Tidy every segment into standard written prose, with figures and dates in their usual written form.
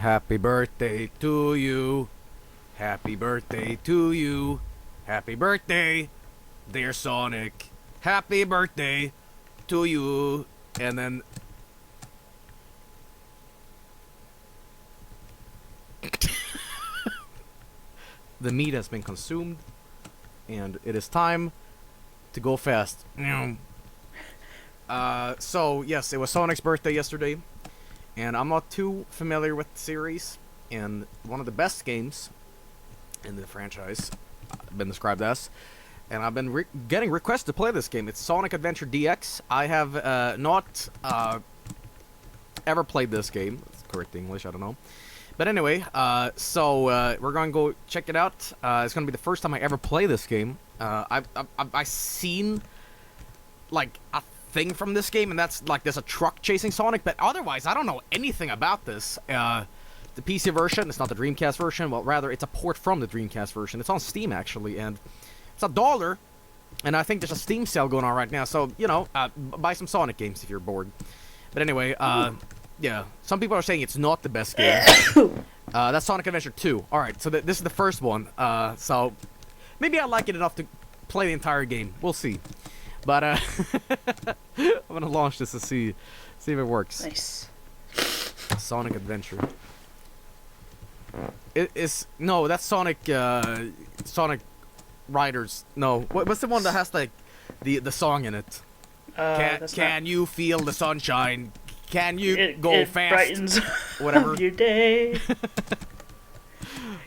Happy birthday to you. Happy birthday to you. Happy birthday, dear Sonic. Happy birthday to you. And then... the meat has been consumed. And it is time to go fast. So, yes, it was Sonic's birthday yesterday. And I'm not too familiar with the series. And one of the best games in the franchise been described as. And I've been getting requests to play this game. It's Sonic Adventure DX. I have not ever played this game. That's correct English, I don't know. But anyway, so we're going to go check it out. It's going to be the first time I ever play this game. I've seen, like, a thing from this game, and that's, like, there's a truck chasing Sonic. But otherwise, I don't know anything about this. The PC version, it's not the Dreamcast version. Well, rather, it's a port from the Dreamcast version. It's on Steam, actually, and it's $1. And I think there's a Steam sale going on right now. So, you know, buy some Sonic games if you're bored. But anyway, yeah, some people are saying it's not the best game. That's Sonic Adventure 2. Alright, so this is the first one. So, maybe I like it enough to play the entire game. We'll see. But, I'm gonna launch this to see if it works. Nice. Sonic Adventure. No, that's Sonic, Sonic Riders. No, what's the one that has, like, the song in it? Can you feel the sunshine? Can you go fast? Brightens whatever. your day.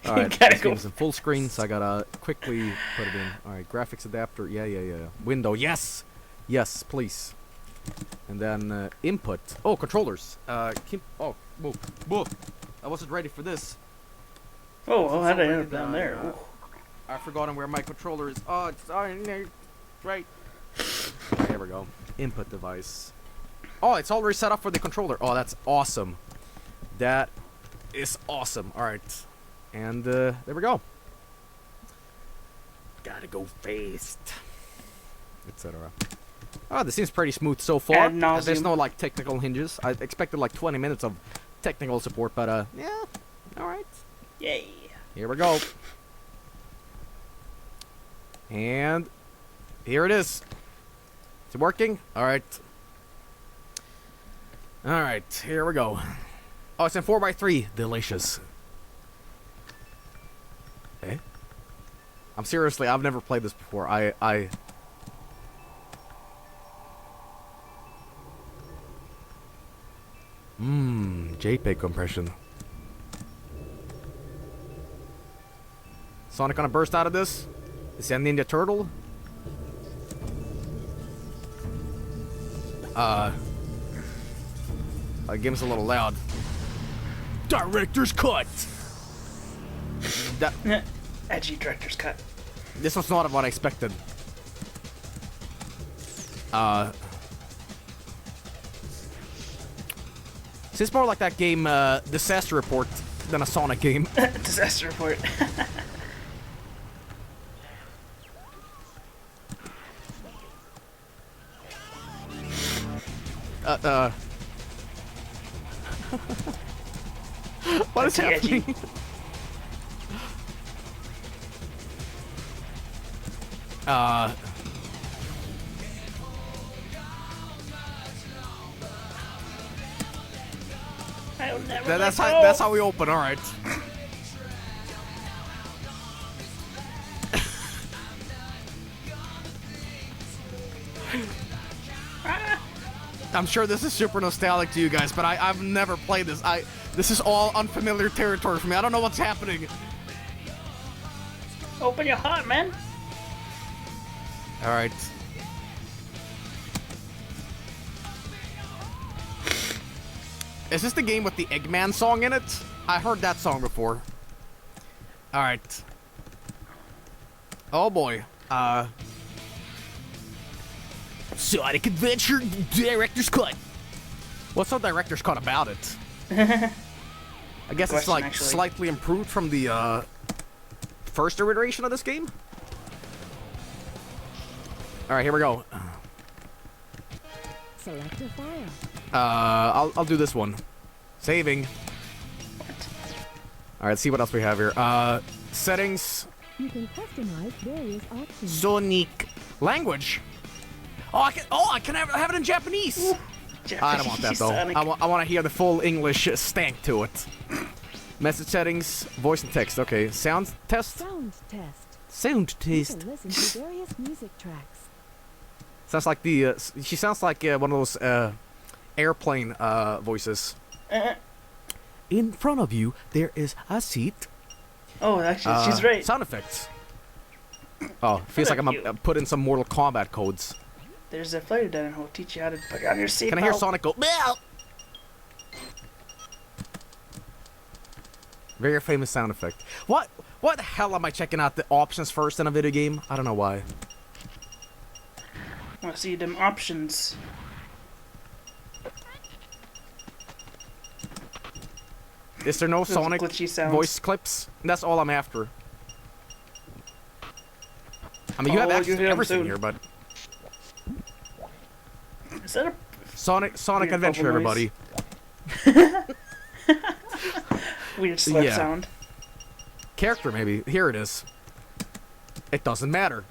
Alright, this game's in full screen, so I gotta quickly put it in. Alright, graphics adapter. Yeah. Window. Yes, please. And then input. Oh, controllers. Whoa. I wasn't ready for this. Oh, well, how did I end up down there? I've forgotten where my controller is. Oh, it's right. There we go. Input device. Oh, it's already set up for the controller. Oh, that's awesome. That is awesome. Alright. And there we go. Gotta go fast. Etc. Oh, this seems pretty smooth so far. There's no, like, technical hinges. I expected, like, 20 minutes of technical support, but, yeah. Alright. Yay. Here we go. And here it is. Is it working? Alright. Alright, here we go. Oh, it's in 4x3. Delicious. Eh? I'm seriously, I've never played this before. JPEG compression. Sonic gonna burst out of this? Is that Ninja Turtle? The game's a little loud. Director's cut! Edgy director's cut. This was not what I expected. This is more like that game, Disaster Report, than a Sonic game. Disaster Report. What is happening? That's how we open. All right. I'm sure this is super nostalgic to you guys, but I've never played this. This is all unfamiliar territory for me. I don't know what's happening. Open your heart, man. All right. Is this the game with the Eggman song in it? I heard that song before. All right. Oh boy. Sonic Adventure Director's Cut. What's the Director's Cut about it? I guess it's like slightly improved from the first iteration of this game. All right, here we go. Select a file. I'll do this one. Saving. What? Alright, let's see what else we have here. Settings. You can customize various options. Sonic. Language. Oh, I can have it in Japanese. I don't want that though. Sonic. I want to hear the full English stank to it. Message settings, voice and text. Okay, sound test. Sound test. Sound You test. can listen to various music tracks. Sounds like the. She sounds like one of those airplane voices. In front of you, there is a seat. Oh, actually, she's right. Sound effects. Oh, feels like I'm Thank you. put in some Mortal Kombat codes. There's a flight attendant who will teach you how to put on your seatbelt. Can I hear Sonic go? Meow! Very famous sound effect. What the hell am I checking out the options first in a video game? I don't know why. Want to see them options? Is there no Those Sonic glitchy sounds. voice clips? That's all I'm after. I mean, you have Oh, access you to hear 'em everything soon. here, but Is that a Sonic Weird Adventure, bubble everybody. weird slap Yeah. sound? Character, maybe. Here it is. It doesn't matter.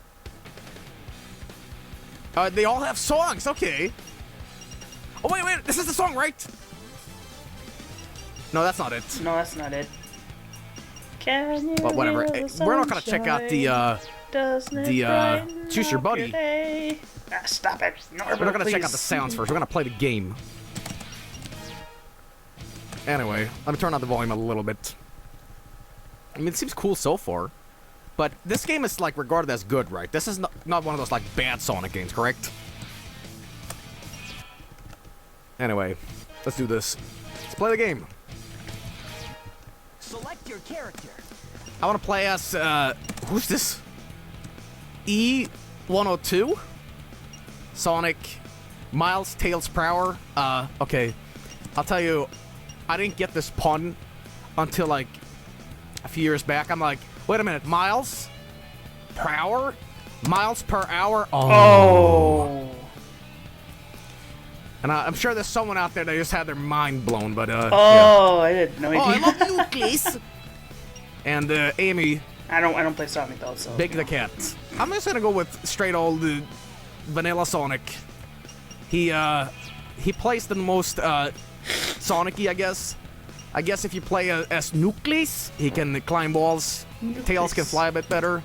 They all have songs. Okay. Oh wait, this is the song, right? No, that's not it. No, that's not it. Can you But whatever. hear the We're not gonna check out the Doesn't it the, brighten Choose Your up Buddy. day? Ah, stop it. Norbert, we're not gonna check out please. the sounds first. We're gonna play the game. Anyway, let me turn on the volume a little bit. I mean, it seems cool so far, but this game is like regarded as good, right? This is not one of those like bad Sonic games, correct? Anyway, let's do this. Let's play the game. Select your character. I want to play as who's this? E102? Sonic, Miles, Tails, Prower. Okay, I'll tell you, I didn't get this pun until like a few years back. I'm like, wait a minute, Miles, Prower, miles per hour. Oh. And I'm sure there's someone out there that just had their mind blown, but yeah. Oh, I had no Oh, I idea. love Nucleus. And Amy, I don't play Sonic though, so. Big the Cat. I'm just gonna go with straight old vanilla Sonic. He plays the most Sonic-y, I guess. I guess if you play as Nucleus, he can climb walls. Tails can fly a bit better.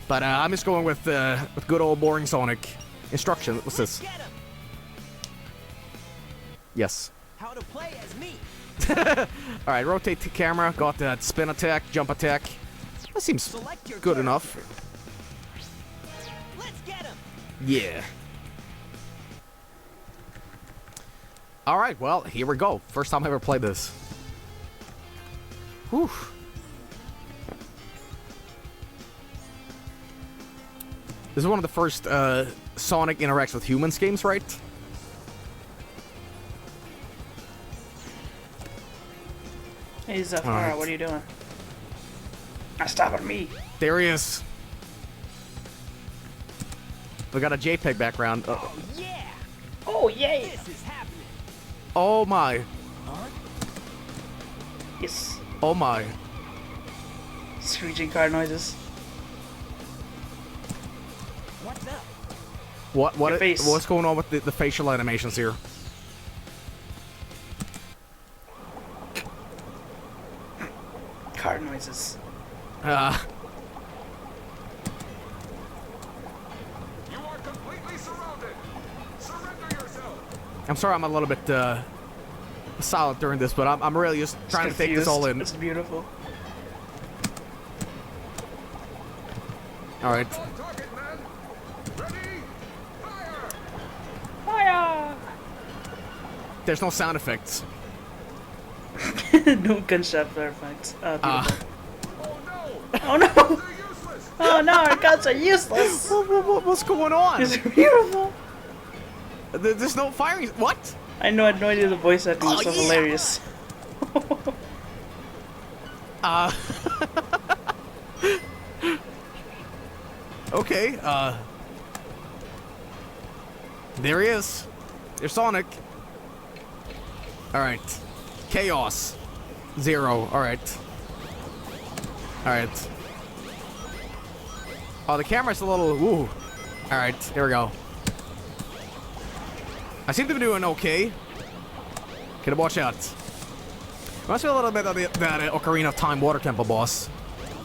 But I'm just going with good old boring Sonic. Instruction. What's this? Get him. Yes. How to play as me. All right. Rotate the camera. Got that spin attack, jump attack. That seems Select your good character. enough. Let's get him. Yeah. All right, well, here we go. First time I ever played this. Whew. This is one of the first Sonic interacts with humans games, right? Hey, Zafara, Alright. what are you doing? Ah, stop at me. There he is. We got a JPEG background. Oh yeah. Oh, yay! This is happening. Oh my. Yes. Oh my. Screeching car noises. What's up? Your face. What's going on with the facial animations here? Car noises. You are completely surrounded. Surrender yourself. I'm sorry I'm a little bit silent during this, but I'm really just trying to take this all in. It's beautiful. All right. On target, man. Ready? Fire! Fire! There's no sound effects. No gunshot firefights. Beautiful. Oh no! Oh no! They're useless! Oh no, our guns are useless! What's going on? It's beautiful! There's no firing. What? I know, I had no idea the voice acting was Oh, so yeah. hilarious. Okay. There he is. There's Sonic. All right. Chaos. 0. All right. Alright. Oh, the camera's a little... Ooh. Alright, here we go. I seem to be doing okay. Gotta watch out. Reminds me a little bit of that Ocarina of Time water temple boss.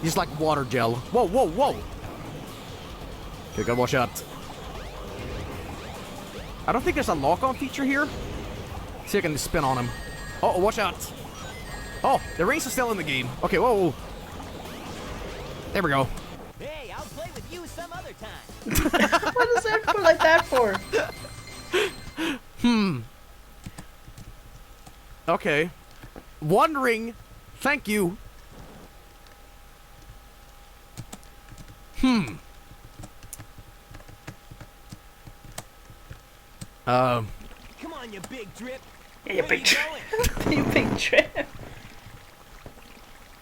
He's like water gel. Whoa, whoa, whoa! Okay, gotta watch out. I don't think there's a lock-on feature here. See if I can just spin on him. Oh, watch out. Oh, the rings are still in the game. Okay, whoa, whoa. There we go. Hey, I'll play with you some other time. What is that put like that for? Okay. One ring. Thank you. Come on, you big drip. Yeah, you Where big you trip. going? You big trip.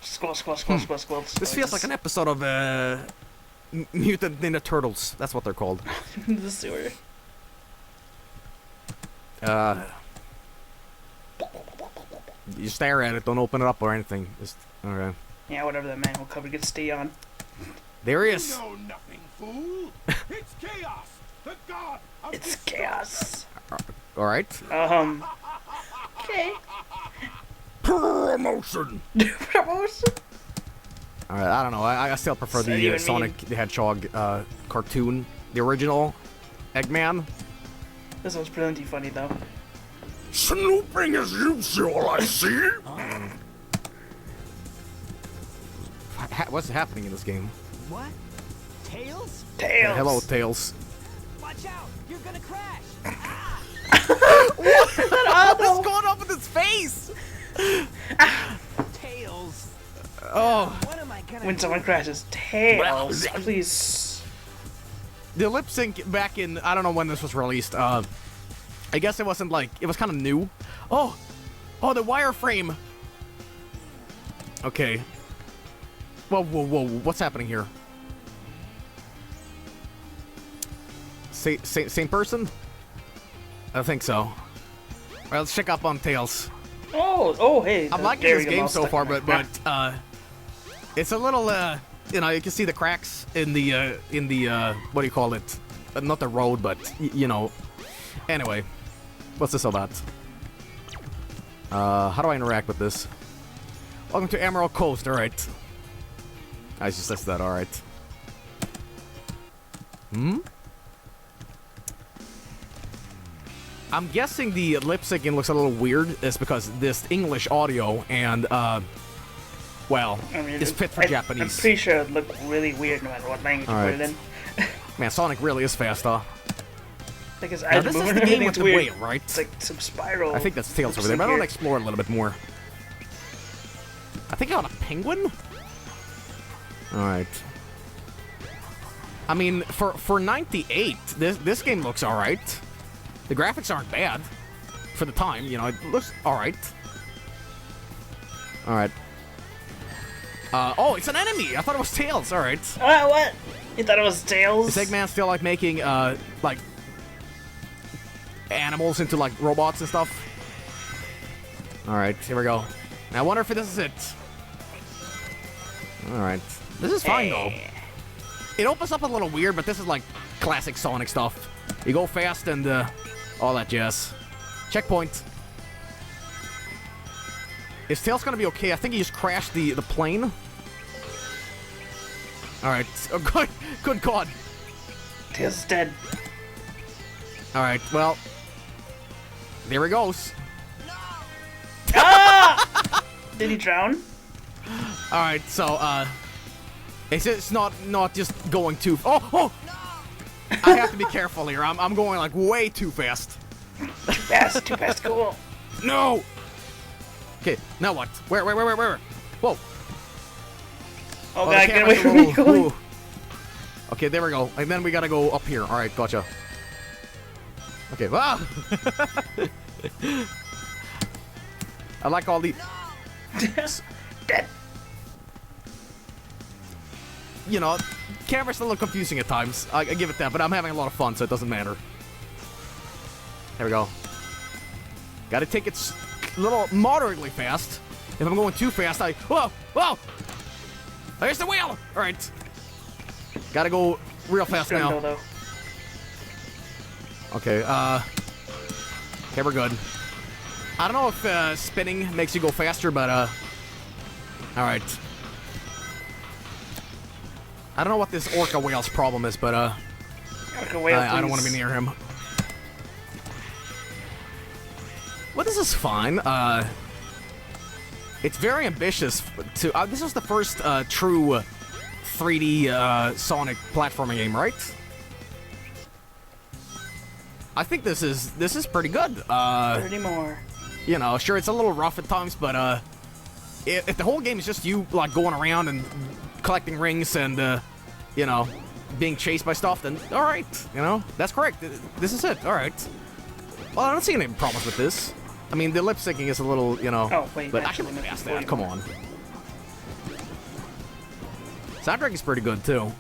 Squall, squall, squall, squall, squall. This feels like an episode of Mutant Ninja Turtles. That's what they're called. The sewer. You stare at it. Don't open it up or anything. Just okay. Yeah, whatever that man will cover gets stay on. There he You is. know nothing, fool. It's chaos, the god of It's destruction. chaos. All right. Okay. Promotion. Promotion. All right. I don't know. I still prefer So you the and Sonic the Hedgehog cartoon, the original Eggman. This one's plenty funny though. Snooping as usual, I see. What's happening in this game? What? Tails? Tails. Hello, Tails. Watch out! You're gonna crash! What's going on with his face? Tails! Oh, What am I gonna When do? someone crashes, Tails. Please. the lip sync back in, I don't know when this was released. I guess it wasn't like, it was kind of new. Oh, the wireframe. Okay. Whoa, whoa, whoa, what's happening here? Same person? I think so. Well, let's check up on Tails. Oh, hey. I'm the liking this Darigan game mouse so stuck far, in there. but it's a little you know, you can see the cracks in the what do you call it? Not the road, but you know. Anyway, what's this about? How do I interact with this? Welcome to Emerald Coast. All right. I just said that. All right. I'm guessing the lip syncing looks a little weird. It's because this English audio and well, I mean, is fit for I'm Japanese. pretty sure it'd look really weird no matter what language you Alright. put it in. Man, Sonic really is fast, huh? Like his Now, eyes this moving is and the game everything. with It's the weird. whale, right? It's like some spiral. I think that's Tails over there, but I want to explore a little bit more. I think I got a penguin? Alright. I mean, for 98, this game looks alright. The graphics aren't bad. For the time, you know, it looks alright. Alright. Oh, it's an enemy! I thought it was Tails, alright. What? You thought it was Tails? Is Eggman still, like, making, like, animals into, like, robots and stuff? Alright, here we go. Now, I wonder if this is it. Alright. This is fine, though. It opens up a little weird, but this is, like, classic Sonic stuff. You go fast and, all that jazz. Checkpoint. Is Tails gonna be okay? I think he just crashed the plane. Alright. Oh, good God. Tails is dead. Alright, well. There he goes. Did he drown? Alright, so, it's not just going too... Oh! I have to be careful here. I'm going, like, way too fast. Too fast, cool. No! Okay, now what? Where? Whoa. Oh the god, get camera's away a from me, little- Colin. ooh. Okay, there we go. And then we gotta go up here. Alright, gotcha. Okay, ah! I like all the... Dead. You know, camera's a little confusing at times. I give it that, but I'm having a lot of fun, so it doesn't matter. There we go. Gotta take it a little moderately fast. If I'm going too fast, Whoa! Whoa! There's the wheel! Alright. Gotta go real fast Good now. though, though. Okay, okay, we're good. I don't know if spinning makes you go faster, but alright. I don't know what this orca whale's problem is, but Orca whale, I don't want to please. be near him. Well, this is fine. It's very ambitious to. This was the first true 3D Sonic platforming game, right? I think this is pretty good. 30 more. You know, sure, it's a little rough at times, but if the whole game is just you like going around and collecting rings and you know, being chased by stuff, then all right, you know, that's correct. This is it. All right. Well, I don't see any problems with this. I mean, the lip syncing is a little, you know, Oh, wait, but I actually, can look maybe past 40 that. Come more. on. Soundtrack is pretty good too.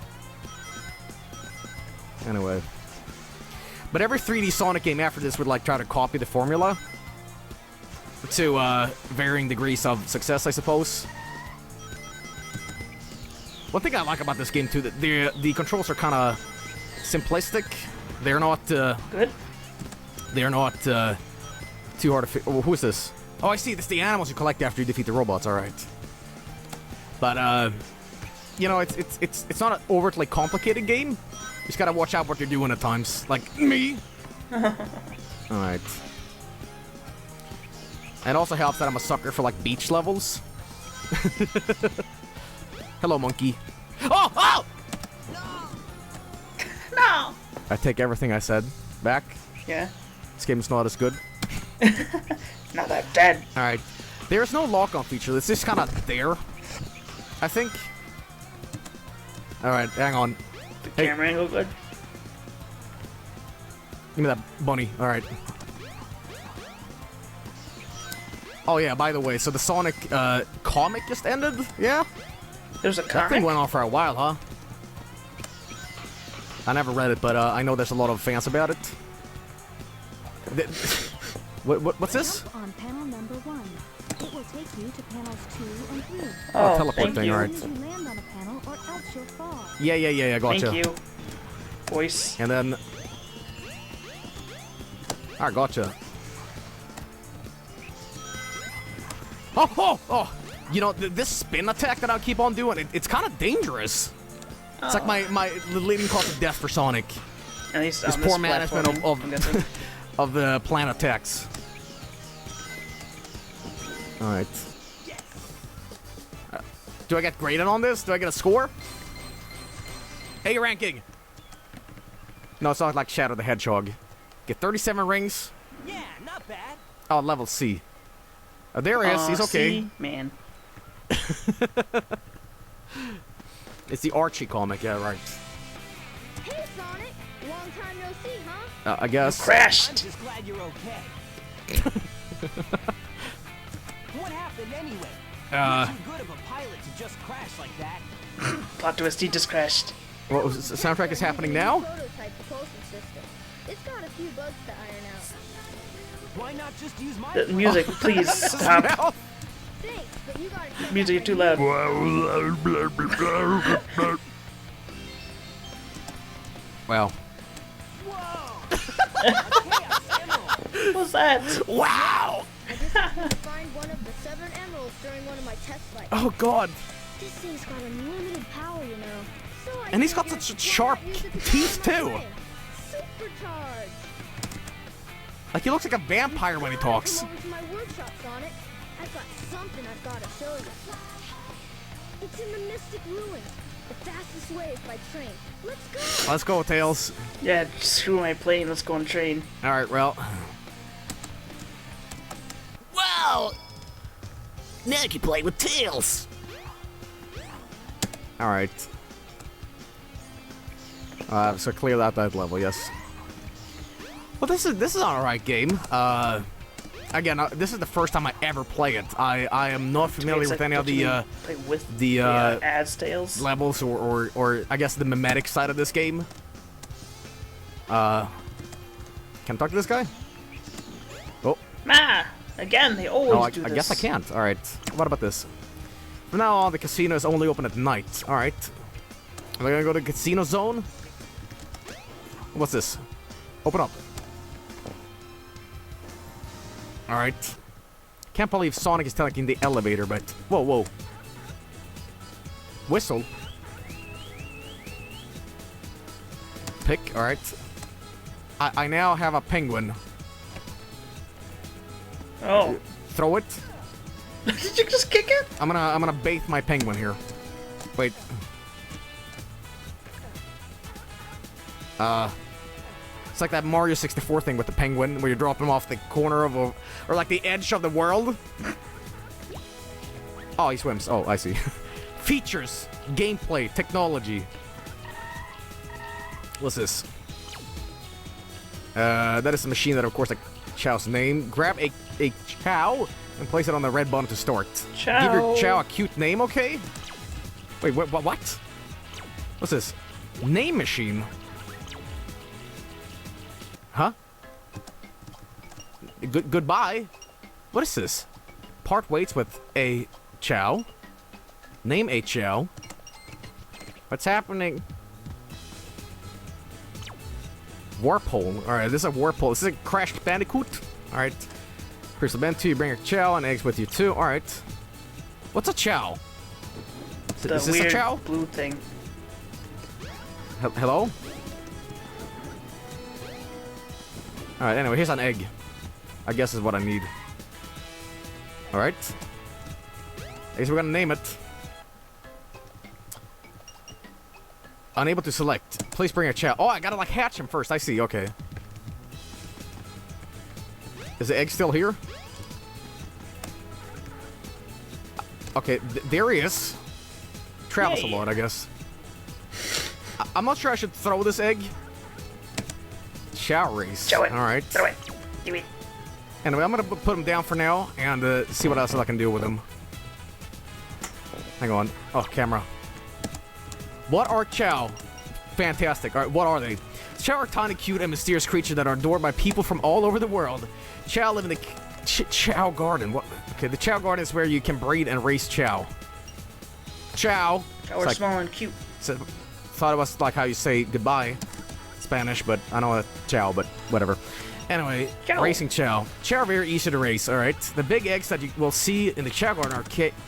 Anyway. But every 3D Sonic game after this would like try to copy the formula to varying degrees of success, I suppose. One thing I like about this game too, that the controls are kind of simplistic. They're not Good. they're not too hard to. Oh, who is this? Oh, I see. This is the animals you collect after you defeat the robots. All right. But you know, it's not an overtly complicated game. You just gotta watch out what you're doing at times, like me. All right. And it also helps that I'm a sucker for like beach levels. Hello, monkey. Oh! Oh! No! I take everything I said back. Yeah. This game is not as good. Now that dead. All right. There's no lock-on feature. It's just kind of there, I think. All right, hang on. The Hey. camera angle good. Give me that bunny. All right. Oh yeah, by the way, so the Sonic comic just ended? Yeah? There's a That comic. thing went on for a while, huh? I never read it, but I know there's a lot of fans about it. What's this? Jump on panel number 1. It will take you to panels 2 and 3. Oh, teleport thank thing, you. alright. You land on a panel or else you'll fall. Yeah, gotcha. Thank you. Voice. And then... Alright, gotcha. Oh! You know, this spin attack that I keep on doing, it's kind of dangerous. It's like my leading cause of death for Sonic. At least It's on this poor management platforming, I'm guessing. of the plan attacks. Alright. Do I get graded on this? Do I get a score? Hey, ranking! No, it's not like Shadow the Hedgehog. Get 37 rings. Yeah, not bad. Oh, level C. Oh, there he is. He's okay. See? Man. It's the Archie comic, yeah, right. Hey, Sonic! Long time no see, huh? I guess. I'm Crashed. just glad you're okay. What happened anyway? You're too good of a pilot to just crash like that. Plot twist, he just crashed. What was the soundtrack is happening now? Prototype propulsion system. It's got a few bugs to iron out. Why not just use my The music, please stop. Thanks, but you gotta check Music, you're out too that loud. Wow. What was that? Wow! I just happened to find one of the 7 emeralds during one of my test flights. Oh god. This thing's got unlimited power, you know. So I And he's got figured, such why sharp not use it to teeth, charge too. my brain? Supercharge. Like he looks like a vampire when he talks. Come over to my workshop, Sonic. I've got something I've got to show you. It's in the Mystic Ruins. The fastest way is by train. Let's go. Let's go, Tails. Yeah, screw my plane, let's go on train. Alright, well. Wow! Now you can play with Tails! Alright. So clear that level, yes. Well, this is an alright game. Again, this is the first time I ever play it. I am not familiar with any of the play with the, ads tails. levels or I guess the mimetic side of this game. Can I talk to this guy? Oh, Again, they always no, I do this. guess I can't. Alright. What about this? From now on, the casino is only open at night. Alright. Am I gonna go to casino zone? What's this? Open up. Alright. Can't believe Sonic is taking the elevator, but... Whoa, whoa. Whistle. Pick, alright. I now have a penguin. Oh. Throw it. Did you just kick it? I'm gonna bait my penguin here. Wait. It's like that Mario 64 thing with the penguin, where you drop him off the corner of a... Or like the edge of the world. Oh, he swims. Oh, I see. Features. Gameplay. Technology. What's this? That is a machine that, of course, like Chow's name. Grab a Chow and place it on the red button to start. Chow. Give your Chow a cute name, okay? Wait, what? What's this? Name machine? Huh? Goodbye? What is this? Part waits with a Chow. Name a Chow. What's happening? Warp hole. Alright, this is a warp hole. This is a Crash Bandicoot. Alright. Crystal Bend 2, you bring a Chow and eggs with you too. Alright. What's a Chow? The is this weird a Chow? blue thing. Hello? Alright, anyway, here's an egg. I guess is what I need. Alright. I guess we're gonna name it. Unable to select. Please bring a Chow. Oh, I gotta like hatch him first. I see, okay. Is the egg still here? Okay, there he is. Travels a lot, I guess. I'm not sure I should throw this egg. Chow race. Show it. Alright. Throw it. Give it. Anyway, I'm gonna put him down for now and see what else I can do with him. Hang on. Oh, camera. What are Chow? Fantastic. Alright, what are they? Chow are tiny, cute, and mysterious creatures that are adored by people from all over the world. Chow live in the Chow Garden. What? Okay, the Chow Garden is where you can breed and raise Chow. Chow. Chow are Like, small and cute. thought it was like how you say goodbye, Spanish, but I know that Chow, but whatever. Anyway, Chow. racing Chow. Chow are very easy to race, alright? The big eggs that you will see in the Chow Garden are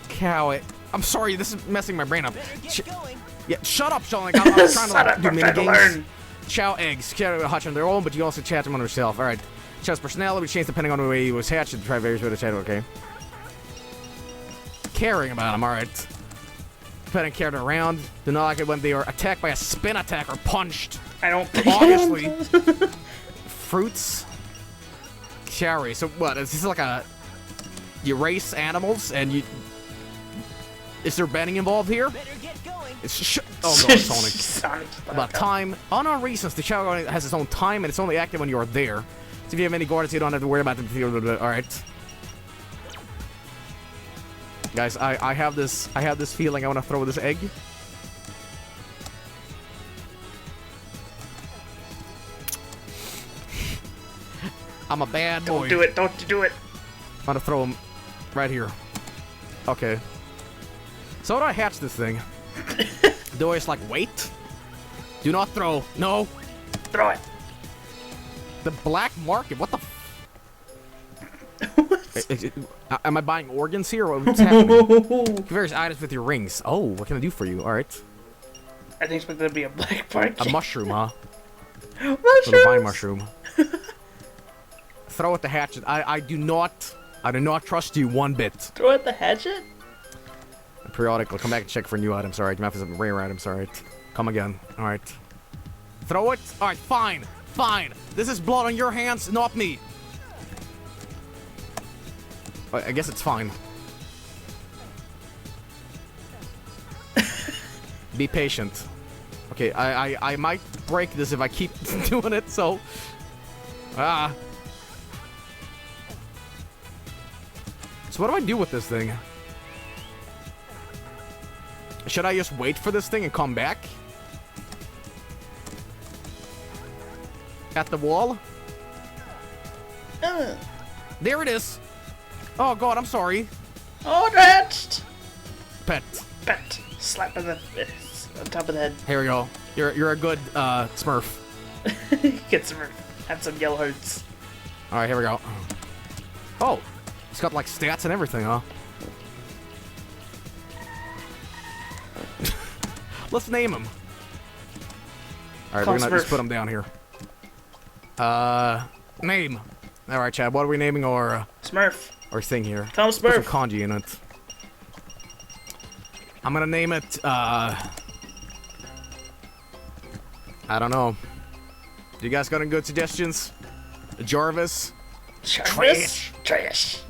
cow... I'm sorry, this is messing my brain up. Better get going. Yeah, shut up, Sean. Like, I'm trying to Shut like, up, do I'm mini trying to games. learn. Chow eggs. Chow hatch on their own, but you also hatch them on yourself. Alright. Chow's personality will change depending on the way he was hatched. And try various ways to chat, okay? Caring about him, alright. Petting carried around. Do not like it when they are attacked by a spin attack or punched. I don't think Obviously. Fruits. Cherry. So what? Is this like a... You race animals and you... Is there betting involved here? Better get going. It's oh god, Sonic. Sonic's About time. Unknown reasons, the Chow Garden has its own time and it's only active when you are there. So if you have any guards, you don't have to worry about them. Alright. Guys, I have this feeling I want to throw this egg. I'm a bad boy. Don't do it. Don't you do it. I'm gonna throw him right here. Okay. So how do I hatch this thing? Do I just like wait? Do not throw. No. Throw it. The black market. What the? Am I buying organs here? Or what's happening? Various items with your rings. Oh, what can I do for you? All right. I think it's going to be a black market. A mushroom, huh? Mushrooms. Little vine mushroom. Throw at the hatchet. I do not trust you one bit. Throw at the hatchet? Periodically, come back and check for new items. Alright, you might have some rare items. Alright. Come again. Alright. Throw it? Alright, fine. Fine. This is blood on your hands, not me. I guess it's fine. Be patient. Okay, I might break this if I keep doing it, so... So what do I do with this thing? Should I just wait for this thing and come back? At the wall? There it is! Oh god, I'm sorry. Oh, hatched! pet. Pet. Slap on top of the head. Here we go. You're a good Smurf. Get some. Have some yellow hearts. All right, here we go. Oh, he's got like stats and everything, huh? Let's name him. All right, Call we're gonna Smurf. just put him down here. Name. All right, Chad. What are we naming our Smurf. thing here? Call him Put some Smurf. kanji in it. I'm gonna name it. I don't know. You guys got any good suggestions? Jarvis, Trash. Trash.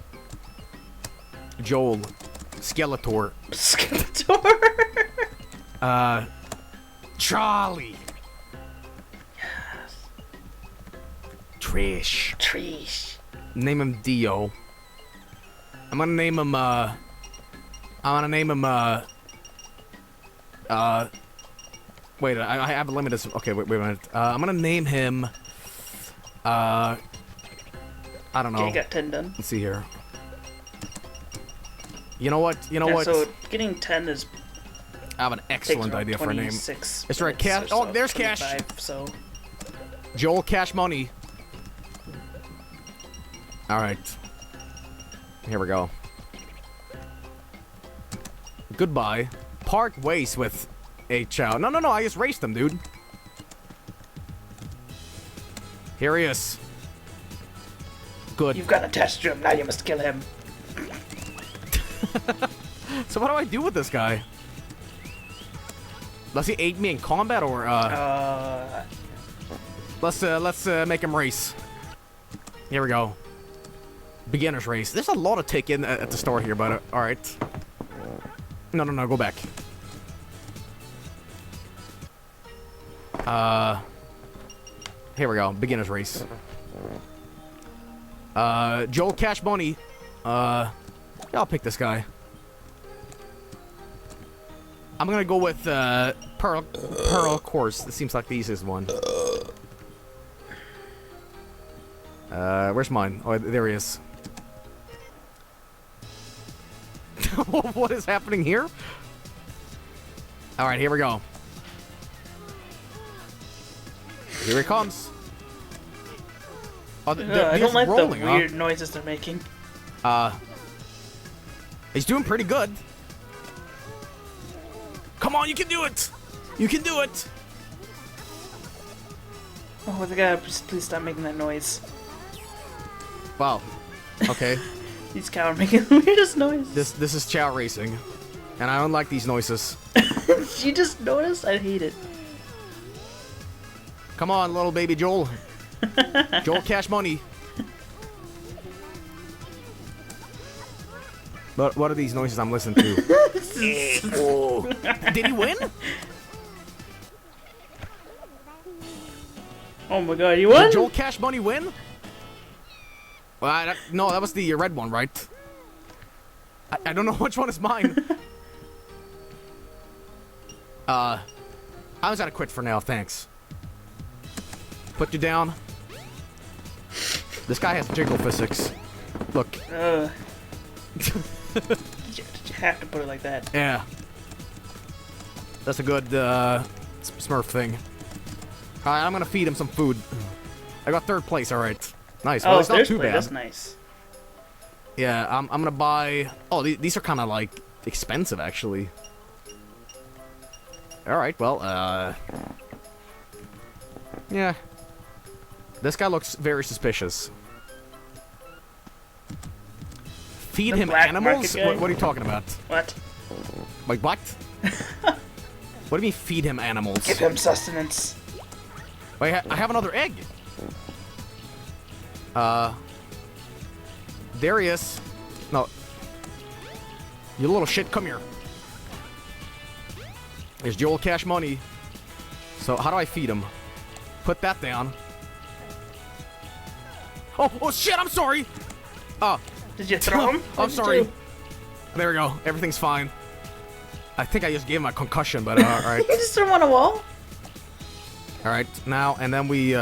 Joel, Skeletor, Skeletor. Charlie. Trish. Trish. Name him Dio. I'm gonna name him, wait, I have a limited, okay, wait a minute. I'm gonna name him, I don't know. Okay, you got 10 done. Let's see here. You know what? So getting 10 is I have an excellent idea for a name. 26. That's right, minutes Cash. or Oh, so, there's Cash. 25, So Joel Cash Money. Alright. Here we go. Goodbye. Part ways with a Chow. No, I just raced him, dude. Here he is. Good. you've got attached to him. Now you must kill him. So what do I do with this guy? Does he aid me in combat or let's make him race. Here we go. Beginner's race. There's a lot of take in at the start here, but all right. No, go back. Here we go. Beginner's race. Joel Cash Money. Yeah, I'll pick this guy. I'm gonna go with Pearl Course. This seems like the easiest one. Where's mine? Oh, there he is. What is happening here? All right, here we go. Here he comes. Oh, I don't like rolling, the weird noises they're making. He's doing pretty good. Come on, you can do it! You can do it! Oh, the guy, please stop making that noise. Wow. Okay. These cow are making the weirdest noise. This is Chow Racing. And I don't like these noises. You just noticed? I hate it. Come on, little baby Joel. Joel Cash Money. But what are these noises I'm listening to? Oh. Did he win? Oh my god, you won? Did Joel Cash Money win? Well, no, that was the red one, right? I don't know which one is mine. I was gonna quit for now, thanks. Put you down. This guy has jiggle physics. Look. You have to put it like that. Yeah. That's a good Smurf thing. Alright, I'm gonna feed him some food. I got third place, alright. Nice. Well, it's not too bad. That's nice. Yeah, I'm gonna buy... Oh, these are kind of, like, expensive, actually. Alright, well, yeah. This guy looks very suspicious. Feed The him black animals? market guy? What are you talking about? What? Like, what? What do you mean, feed him animals? Give him sustenance. Wait, I have another egg. There he is. No. You little shit, come here. There's Joel Cash Money. So, how do I feed him? Put that down. Oh shit, I'm sorry! Oh. Did you throw him? I'm sorry. There we go. Everything's fine. I think I just gave him a concussion, but alright. You just threw him on a wall? Alright, now, and then we,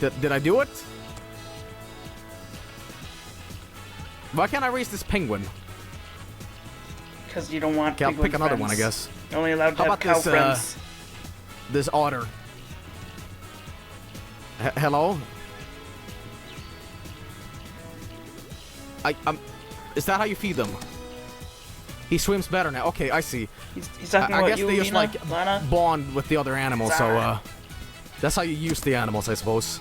Did I do it? Why can't I raise this penguin? Because you don't want Okay, I'll penguin pick another friends. one, I guess. You're only allowed to How have about cow this, friends. This otter. Hello? Is that how you feed them? He swims better now. Okay, I see. He's talking I about guess you, they just Lena, like Lana. bond with the other animals, so Zara. that's how you use the animals, I suppose.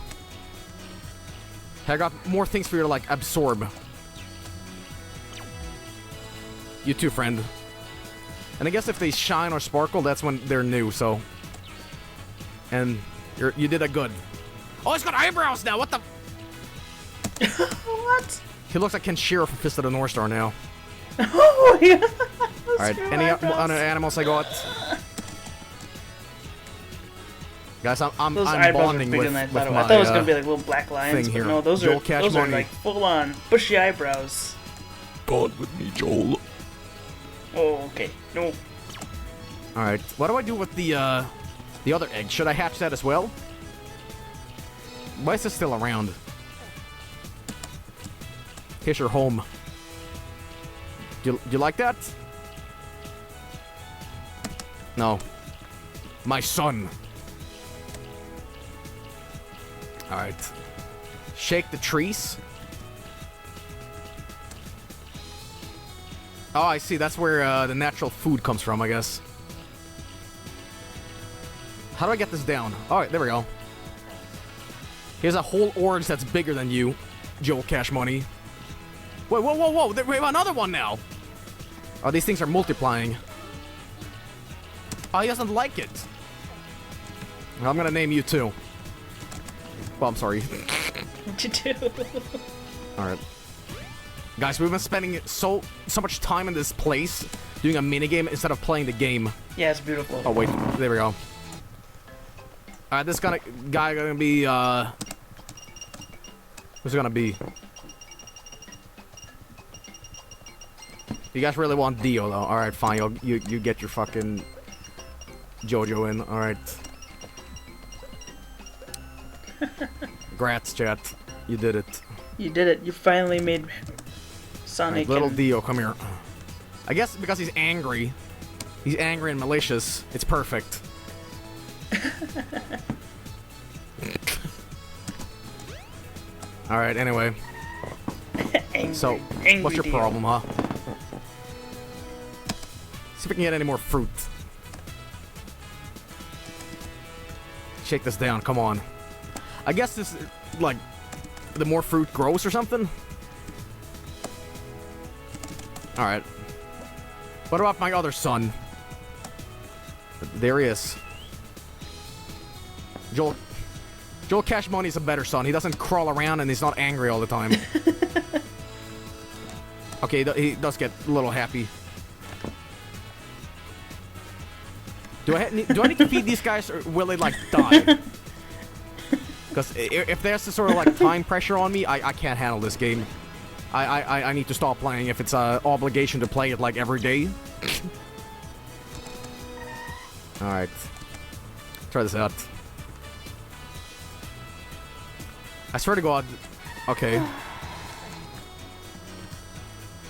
I got more things for you to like absorb. You too, friend. And I guess if they shine or sparkle, that's when they're new. So, and you did a good. Oh, he's got eyebrows now. What the? What? He looks like Kenshiro from Fist of the North Star now. Oh, yeah. All right, any other animals I got? Guys, I'm Those eyebrows are bonding bigger with than I my thought. I thought it was gonna be like little black lines, thing but here. no, those Joel are Cashmoney. like full on bushy eyebrows. bond with me, Joel. Oh, okay. No. All right, what do I do with the other egg? Should I hatch that as well? Why is it still around? Here's your home. Do you like that? No. My son. Alright. Shake the trees. Oh, I see. That's where the natural food comes from, I guess. How do I get this down? Alright, there we go. Here's a whole orange that's bigger than you, Joel Cash Money. Wait, whoa, whoa, whoa! We have another one now! Oh, these things are multiplying. Oh, he doesn't like it. Well, I'm gonna name you too. Well, I'm sorry. What'd you do? Alright. Guys, we've been spending so much time in this place doing a minigame instead of playing the game. Yeah, it's beautiful. Oh, wait. There we go. Alright, this guy gonna be, who's it gonna be? You guys really want Dio, though. Alright, fine. You get your fucking JoJo in. Alright. Grats, chat. You did it. You did it. You finally made Sonic. Alright, little and- Dio, come here. I guess because he's angry. He's angry and malicious. It's perfect. Alright, anyway. angry, So, angry what's your Dio. problem, huh? See if we can get any more fruit. Shake this down, come on. I guess this, like, the more fruit grows or something? Alright. What about my other son? There he is. Joel Cash Money's a better son. He doesn't crawl around and he's not angry all the time. Okay, he does get a little happy. Do I need to feed these guys, or will they like die? Because if there's a sort of like time pressure on me, I can't handle this game. I need to stop playing if it's an obligation to play it like every day. All right, try this out. I swear to God. Okay.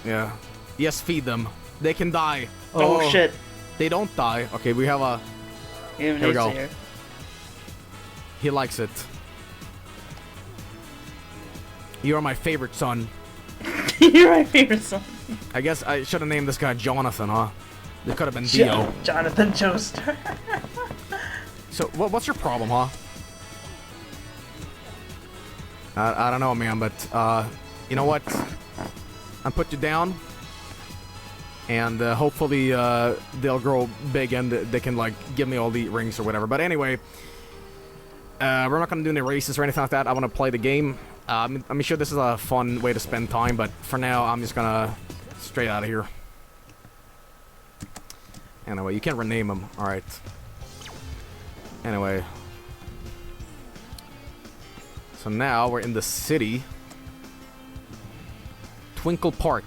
Yeah. Yes, feed them. They can die. Oh, shit. They don't die. Okay, we have a... Here we go. Here. He likes it. You're my favorite son. You're my favorite son. I guess I should have named this guy Jonathan, huh? It could have been Dio. Jonathan Joestar. So, what's your problem, huh? I don't know, man, but, you know what? I'll put you down. And hopefully they'll grow big and they can, like, give me all the rings or whatever. But anyway, we're not going to do any races or anything like that. I want to play the game. I'm sure this is a fun way to spend time, but for now, I'm just going to straight out of here. Anyway, you can't rename them. Alright. Anyway. So now we're in the city. Twinkle Park.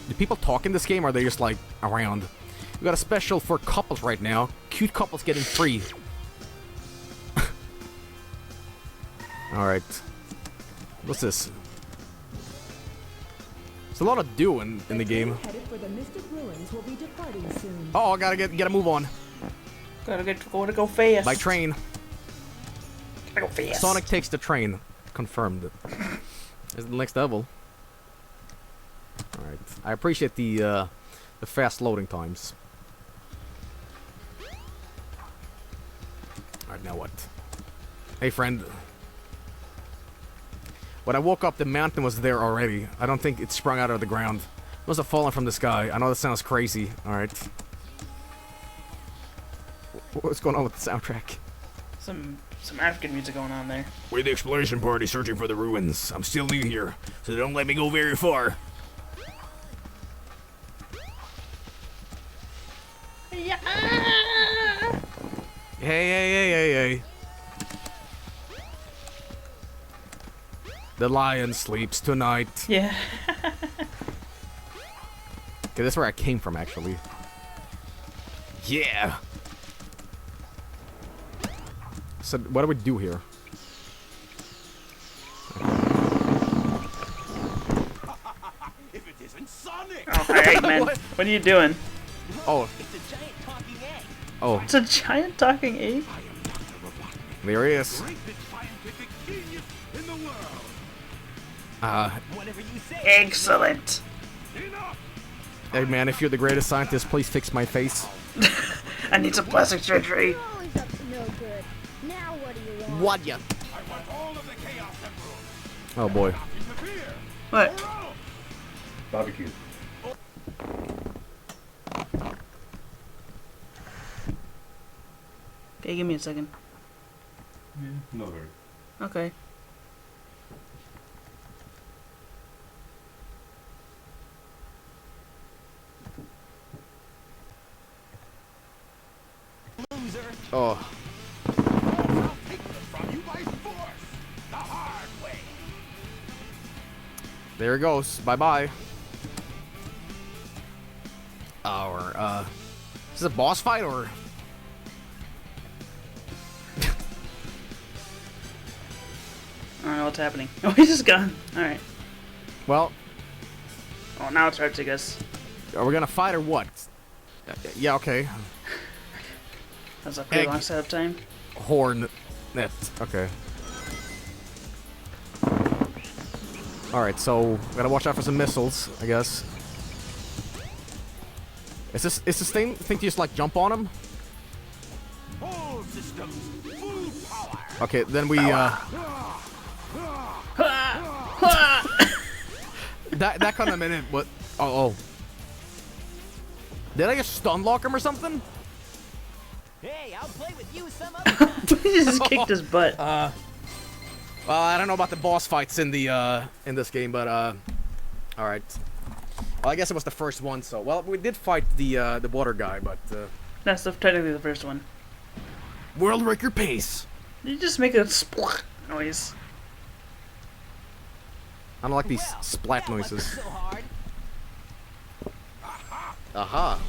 Do people talk in this game, or are they just, like, around? We got a special for couples right now. Cute couples getting free. Alright. What's this? There's a lot of do in the game. Headed for the Mystic Ruins will be departing soon. Oh, I gotta get a move on. Gotta go fast. By train. Gotta go fast. Sonic takes the train. Confirmed. Is the next level. Alright. I appreciate the fast loading times. Alright, now what? Hey, friend. When I woke up, the mountain was there already. I don't think it sprung out of the ground. It must have fallen from the sky. I know that sounds crazy. Alright. What's going on with the soundtrack? Some African music going on there. We're the exploration party searching for the ruins. I'm still new here, so don't let me go very far. Yeah. Hey. The lion sleeps tonight. Yeah. Okay, that's where I came from, actually. Yeah. So, what do we do here? If it isn't Sonic! Oh, hi, Eggman. What are you doing? Oh. It's a giant talking egg. Oh, It's a giant talking egg. there he is. Greatest scientific genius in the world! Whatever you say. Excellent. Enough! Hey man, if you're the greatest scientist, please fix my face. I need some plastic surgery. You're always up to no good. Now what do you want? What ya? I want all of the Chaos Emeralds! Oh boy. Not interfere! What? Or else! Barbecue. Okay, give me a second. No worries. Okay. Loser. Oh. I'll take them from you by force! The hard way! There it goes. Bye-bye. Is this a boss fight, or? I don't know what's happening. Oh, he's just gone. Alright. Well, Oh, now it starts, I guess. are we gonna fight or what? Yeah, okay. That's a pretty Egg. long setup time. Horn. Net. Okay. Alright, so gotta watch out for some missiles, I guess. Is this thing to just like jump on them? All systems, full power! Okay, then we that kind of minute, what? Oh. Did I just stun lock him or something? Hey, I'll play with you some other time. He just kicked his butt. Well, I don't know about the boss fights in the in this game, but all right. Well, I guess it was the first one, so well, we did fight the water guy, but That's technically the first one. world record pace. You just make a splat noise. I don't like these Well, splat that wasn't noises. so hard. Aha.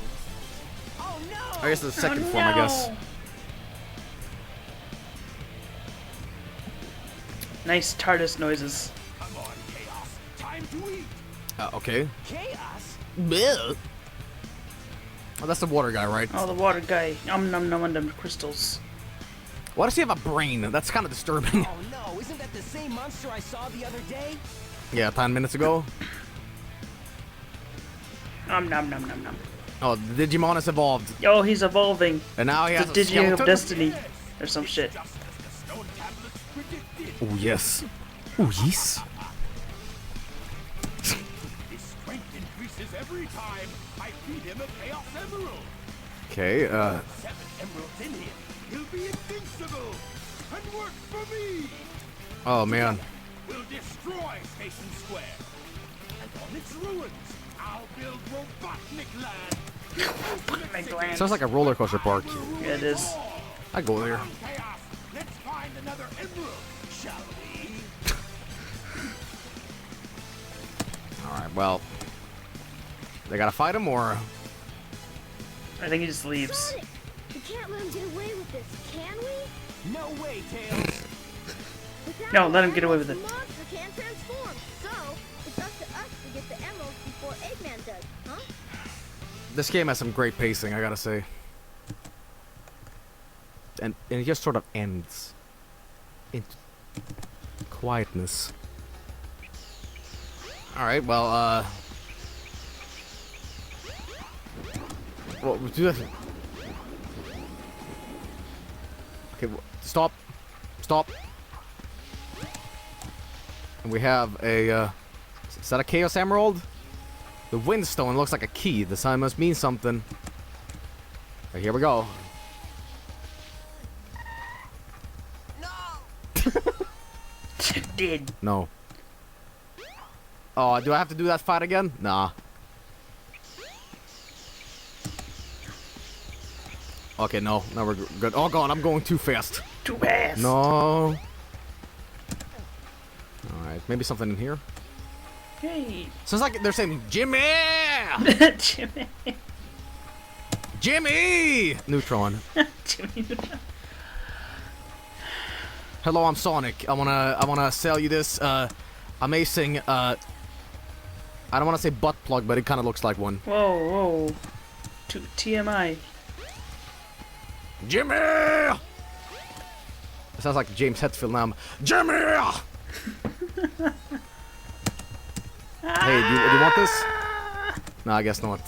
Oh no! I guess it's the second form, I guess. Nice TARDIS noises. Come on, Chaos! Time to eat! Okay. Chaos? Oh, that's the water guy, right? Oh, the water guy. Nom nom nom nom crystals. Why does he have a brain? That's kind of disturbing. Oh no, isn't that the same monster I saw the other day? Yeah, 10 minutes ago. Nom nom nom nom nom. Oh, the Digimon has evolved, Yo, he's evolving. and now he The has a Digi skeleton. of Destiny. Or some shit. Just as the stone tablets predicted! Oh yes. Oh yes. His strength increases every time I feed him a Chaos Emerald! Okay. 7 emeralds in him! He'll be invincible! And work for me! Oh man. We'll destroy Station Square! And on its ruins, I'll build Robotnik Land! Land. Sounds like a roller coaster park. Yeah, it is. I go there. Chaos! Let's find another emerald, shall we? All right. Well, they gotta fight him, or I think he just leaves. Sonic! We can't let him get away with this, can we? No way, Tails. Without No, let him get away with the it. monster can't transform, so it's up to us to get the emeralds before Eggman does, huh? This game has some great pacing, I gotta say. And it just sort of ends in quietness. Alright, well, well, do that. Okay, stop. Stop. And we have a, is that a Chaos Emerald? The Windstone looks like a key. This sign must mean something. Right, here we go. Did. No. Oh, do I have to do that fight again? Nah. Okay, no. Now we're good. Oh, God, I'm going too fast. Too fast. No. Alright, maybe something in here. Hey. Sounds like they're saying, Jimmy! Jimmy. Jimmy! Neutron. Jimmy. Hello, I'm Sonic. I wanna sell you this amazing I don't wanna say butt plug, but it kinda looks like one. Whoa, whoa. TMI. Jimmy! It sounds like James Hetfield now. Jimmy! Hey, do you want this? No, I guess not.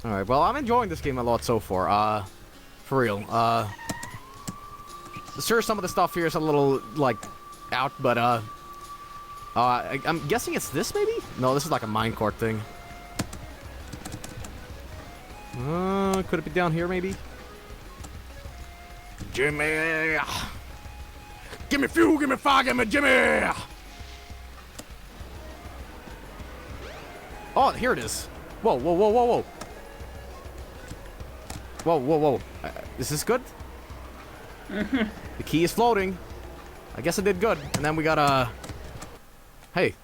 Alright, well, I'm enjoying this game a lot so far. For real. Sure, some of the stuff here is a little, like, out, but, I'm guessing it's this, maybe? No, this is like a minecart thing. Could it be down here, maybe? Jimmy! Give me fuel, give me fire, give me Jimmy! Oh, here it is. Whoa, whoa, whoa, whoa, whoa. Whoa, whoa, whoa. Is this good? The key is floating. I guess it did good. And then we got a... Hey.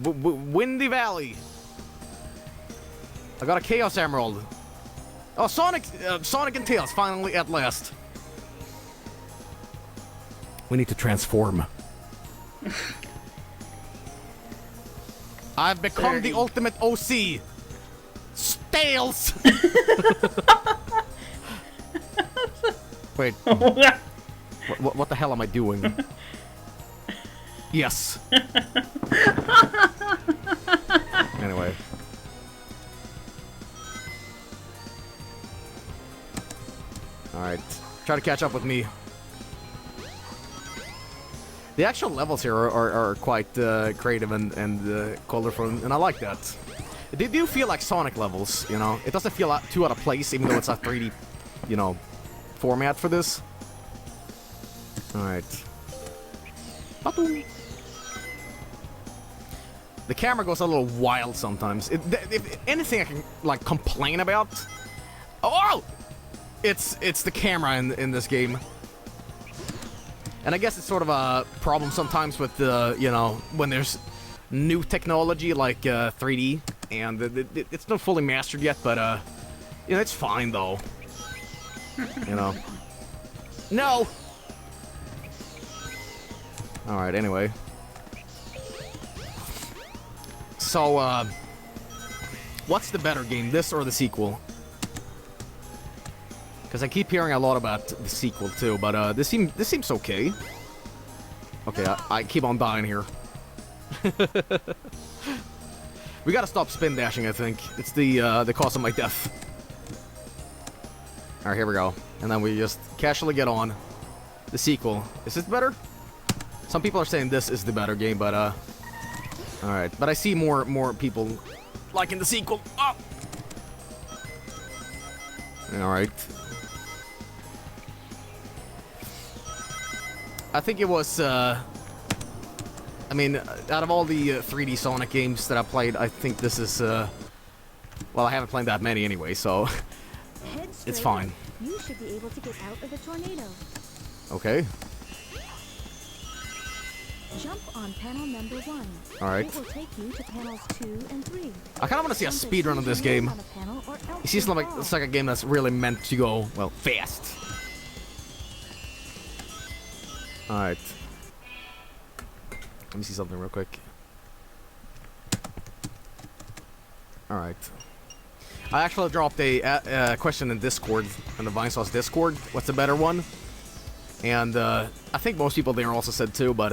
Windy Valley. I got a Chaos Emerald. Oh, Sonic and Tails, finally, at last. We need to transform. I've become the ultimate OC. Tails! Wait. What the hell am I doing? Yes. Anyway. Alright. Try to catch up with me. The actual levels here are quite creative and colorful, and I like that. They do feel like Sonic levels, you know? It doesn't feel too out of place, even though it's a 3D, you know, format for this. Alright. The camera goes a little wild sometimes. If anything I can, like, complain about... Oh! It's the camera in this game. And I guess it's sort of a problem sometimes with, you know, when there's new technology like 3D. And it's not fully mastered yet, but, you know, it's fine, though. You know. No! Alright, anyway. So, what's the better game, this or the sequel? Because I keep hearing a lot about the sequel, too, but, this seems okay. Okay, I keep on dying here. We gotta stop spin dashing, I think. It's the cause of my death. Alright, here we go. And then we just casually get on. The sequel. Is this better? Some people are saying this is the better game, but, alright. But I see more people liking the sequel. Oh! Alright. I think it was, I mean, out of all the 3D Sonic games that I played, I think this is, well, I haven't played that many anyway, so it's fine. You should be able to get out of the tornado. Okay. Jump on panel number 1. Alright. It will take you to panels 2 and 3. I kind of want to see a speedrun of this game. It seems like it's like a game that's really meant to go, well, fast. Alright. Let me see something real quick. Alright. I actually dropped a question in Discord, in the Vinesauce Discord. What's a better one? And I think most people there also said too, but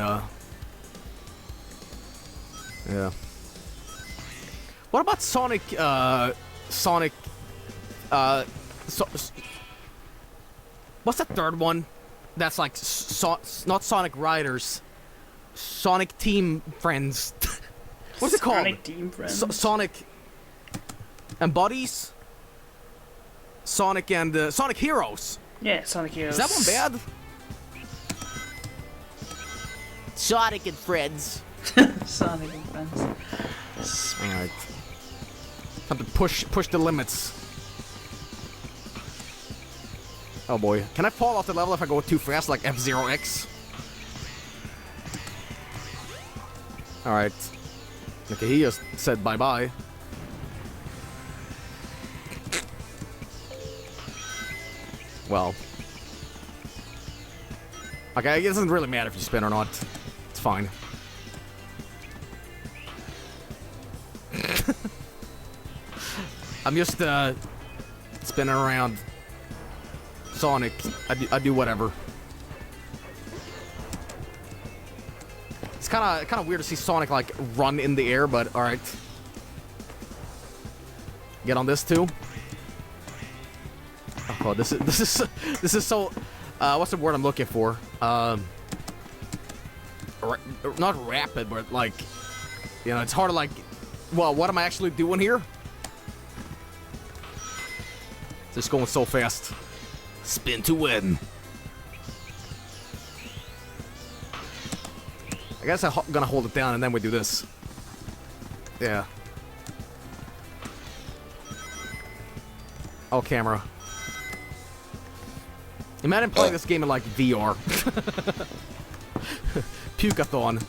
yeah. What about Sonic? What's the third one? That's like not Sonic Riders, Sonic Team Friends. What's it called? Sonic Team Friends. Sonic and Buddies. Sonic and Sonic Heroes. Yeah, Sonic Heroes. Is that one bad? Sonic and Friends. Sonic and Friends. Alright. Time to push the limits. Oh boy. Can I fall off the level if I go too fast like F-Zero X? Alright. Okay, he just said bye-bye. Well. Okay, it doesn't really matter if you spin or not. It's fine. I'm just, spinning around Sonic. I do whatever. It's kind of weird to see Sonic, like, run in the air, but alright. Get on this, too. Oh, this is so, what's the word I'm looking for? Not rapid, but, like, you know, it's hard to, like, well, what am I actually doing here? Just going so fast. Spin to win. I guess I'm gonna hold it down and then we do this. Yeah. Oh, camera. Imagine playing this game in like VR. Pukeathon.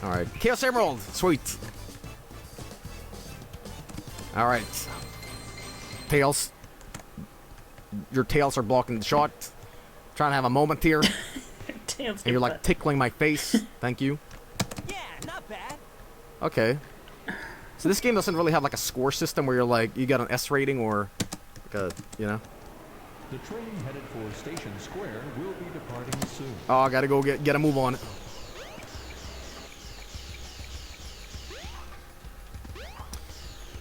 Alright. Chaos Emerald! Sweet. Alright. Tails. Your tails are blocking the shot. Trying to have a moment here. Tails. And you're like tickling my face. Thank you. Yeah, not bad. Okay. So this game doesn't really have like a score system where you're like, you got an S rating or like a, you know? The train headed for Station Square will be departing soon. Oh, I gotta go get a move on it.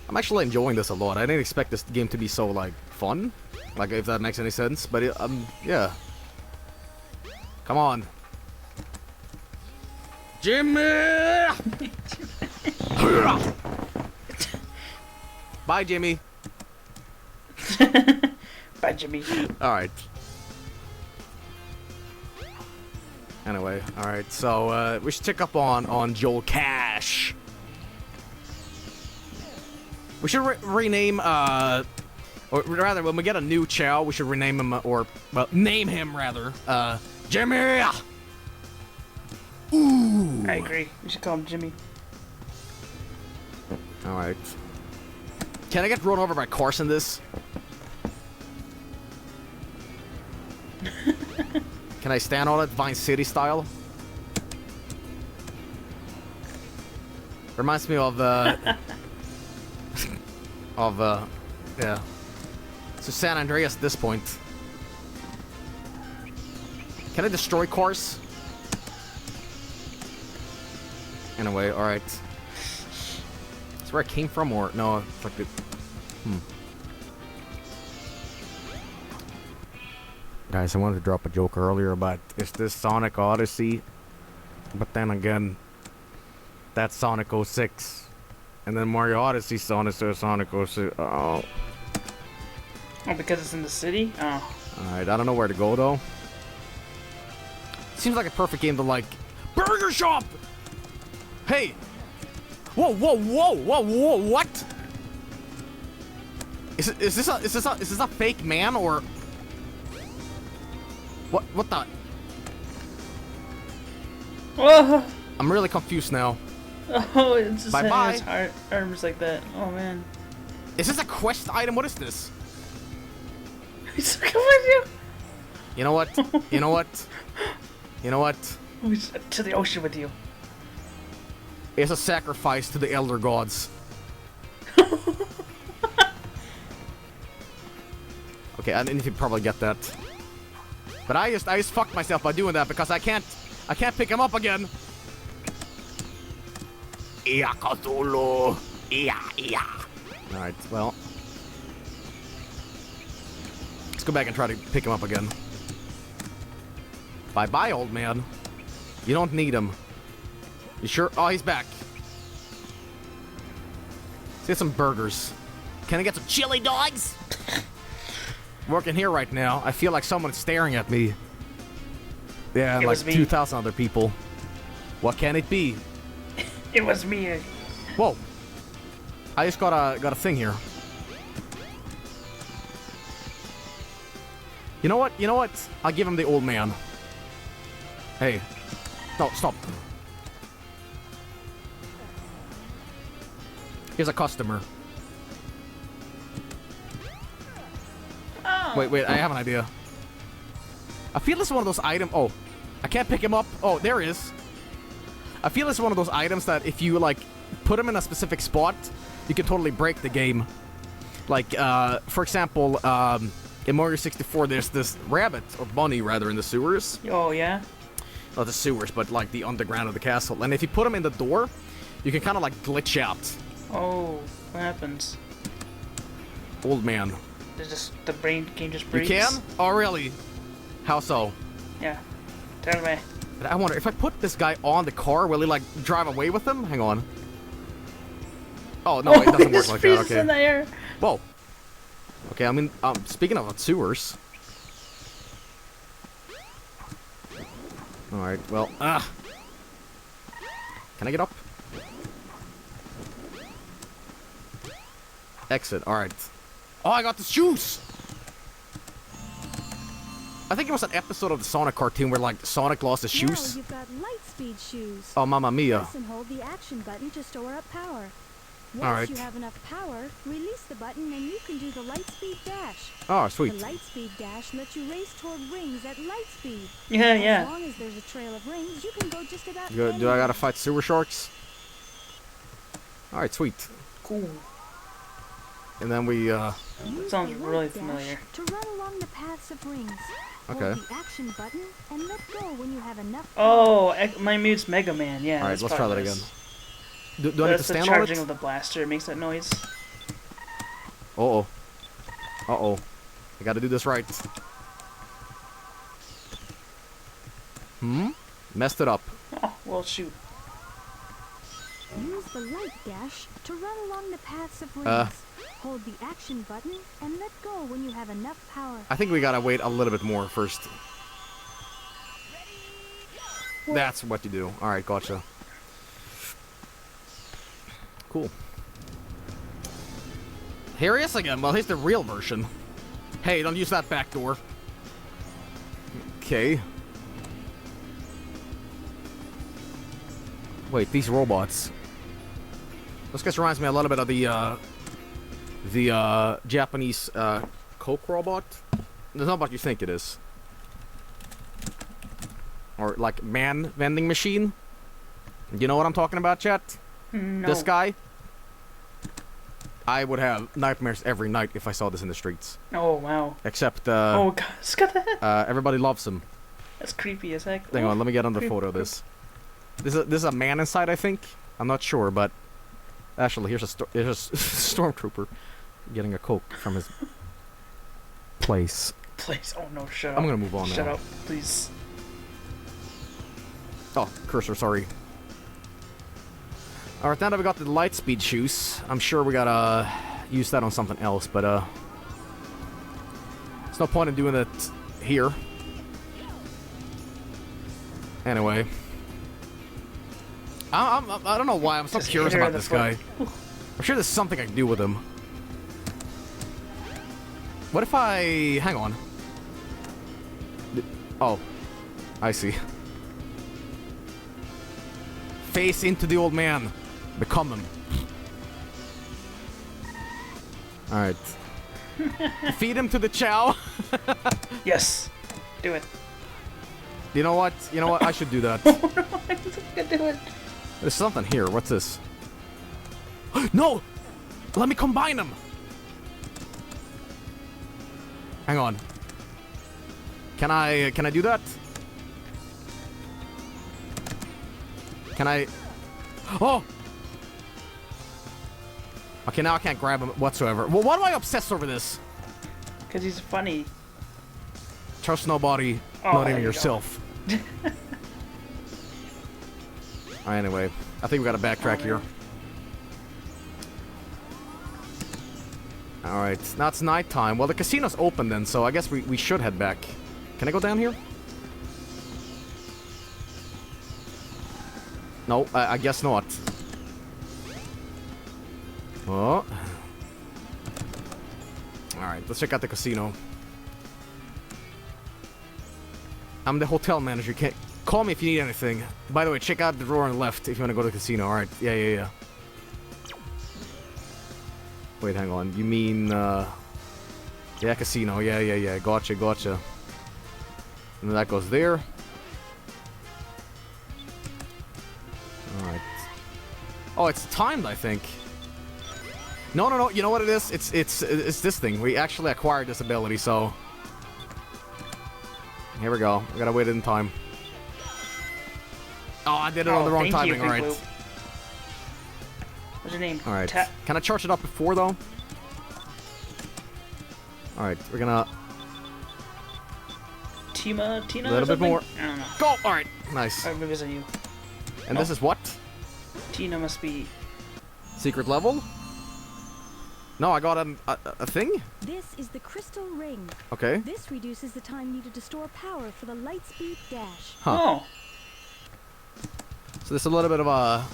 I'm actually enjoying this a lot. I didn't expect this game to be so, like, fun. Like, if that makes any sense. But, yeah. Come on. Jimmy! Bye, Jimmy. Bye, Jimmy. Alright. Anyway, alright. So, we should check up on Joel Cash. We should rename, or rather, when we get a new Chow, we should rename him, or, well, name him, rather, Jimmy! Ooh! I agree. We should call him Jimmy. Alright. Can I get run over by cars in this? Can I stand on it, Vine City style? Reminds me of, yeah. So San Andreas at this point. Can I destroy cars? Anyway, alright. That's where I came from, or no, it's like the... Guys, I wanted to drop a joke earlier about, is this Sonic Odyssey? But then again, that's Sonic 06. And then Mario Odyssey, Sonic 06. Oh. Oh, because it's in the city? Oh. Alright, I don't know where to go, though. Seems like a perfect game to, like... Burger shop! Hey! Whoa, whoa, whoa, whoa, whoa, what? Is this a fake man, or... What the... Whoa! I'm really confused now. Oh, it's just Bye-bye. his arms like that. Oh, man. Is this a quest item? What is this? He's coming with you! You know what? You know what? You know what? Who's to the ocean with you? It's a sacrifice to the elder gods. Okay, I need to probably get that. But I just fucked myself by doing that because I can't pick him up again. Cthulhu. Alright, well. Let's go back and try to pick him up again. Bye-bye, old man. You don't need him. You sure? Oh, he's back. Let's get some burgers. Can I get some chili dogs? Working here right now. I feel like someone's staring at me. Yeah, and like 2,000 other people. What can it be? It was me. Whoa. I just got a thing here. You know what? You know what? I'll give him the old man. Hey. No, stop. Here's a customer. Oh. Wait, I have an idea. I feel this is one of those items. Oh, I can't pick him up. Oh, there he is. I feel this is one of those items that if you, like, put him in a specific spot, you can totally break the game. Like, for example, in Mario 64, there's this rabbit, or bunny, rather, in the sewers. Oh, yeah? Not the sewers, but, like, the underground of the castle. And if you put him in the door, you can kind of, like, glitch out. Oh, what happens? Old man. There's just, the brain game just breaks? You can? Oh, really? How so? Yeah. Turn away. But I wonder, if I put this guy on the car, will he, like, drive away with him? Hang on. Oh, no, it doesn't work like that. Okay. In the air. Whoa. Okay, I mean, speaking of sewers. Alright, well, can I get up? Exit, alright. Oh, I got the shoes! I think it was an episode of the Sonic cartoon where, like, Sonic lost his shoes. Now you've got light speed shoes. Oh, Mamma Mia. Press and hold the action button to store up power. Once Alright. you have enough power, release the button and you can do the light speed dash. Oh, sweet. The light speed dash lets you race toward rings at light speed. Yeah, yeah. As long as there's a trail of rings, you can go just about Do I anywhere. gotta fight sewer sharks? Alright, sweet. Cool. And then we, Use Sounds the really light dash familiar. To run along the paths of rings. Okay. Hold the action button and let go when you have enough Oh, my mute's Mega Man, yeah. alright, that's let's try that probably again. this. Do I need to That's the stand on charging it? of the blaster, it makes that noise. Uh-oh. Uh-oh. I gotta do this right. Messed it up. Oh, well, shoot. Use the light dash to run along the paths of rings. Hold the action button and let go when you have enough power. I think we gotta wait a little bit more first. That's what you do. Alright, gotcha. Cool. Here he is again. Well, here's the real version. Hey, don't use that back door. Okay. Wait, these robots. This guy reminds me a little bit of the Japanese Coke robot. It's not what you think it is. Or like man vending machine. You know what I'm talking about, chat? No. This guy. I would have nightmares every night if I saw this in the streets. Oh, wow. Except, oh, God. It's got that. everybody loves him. That's creepy as heck. Hang on, let me get on the Creep, photo of creep. this. This is a man inside, I think. I'm not sure, but actually, here's a stormtrooper getting a Coke from his place. Please. Oh, no, shut up. I'm gonna move on Shut now. up, please. Oh, cursor, sorry. Alright, now that we got the light speed shoes, I'm sure we gotta use that on something else, but there's no point in doing it here. Anyway. I don't know why I'm so Just curious hit her about in the this guy. I'm sure there's something I can do with him. What if I... hang on. Oh. I see. Face into the old man. Become him. Alright. Feed him to the chow. Yes. Do it. You know what? You know what? I should do that. I can do it. There's something here. What's this? No! Let me combine them! Hang on. Can I do that? Can I... Oh! Okay, now I can't grab him whatsoever. Well, why do I obsess over this? Because he's funny. Trust nobody, not even yourself. Alright, anyway. I think we gotta backtrack here. Alright, now it's nighttime. Well, the casino's open then, so I guess we should head back. Can I go down here? No, I guess not. Oh. Alright, let's check out the casino. I'm the hotel manager. You can't call me if you need anything. By the way, check out the drawer on the left if you want to go to the casino. Alright, yeah. Wait, hang on. You mean, yeah, casino. Yeah. Gotcha. And then that goes there. Alright. Oh, it's timed, I think. No. You know what it is? It's this thing. We actually acquired this ability, so... Here we go. We gotta wait in time. Oh, I did it on the wrong timing. Alright. What's your name? Alright. Can I charge it up before, though? Alright, we're gonna... Tina? A little bit more. I don't know. Go! Alright, nice. Alright, maybe it's on you. And this is what? Tina must be... Secret level? No, I got a thing? This is the crystal ring. Okay. This reduces the time needed to store power for the lightspeed dash. Huh. Oh. So there's a little bit of a...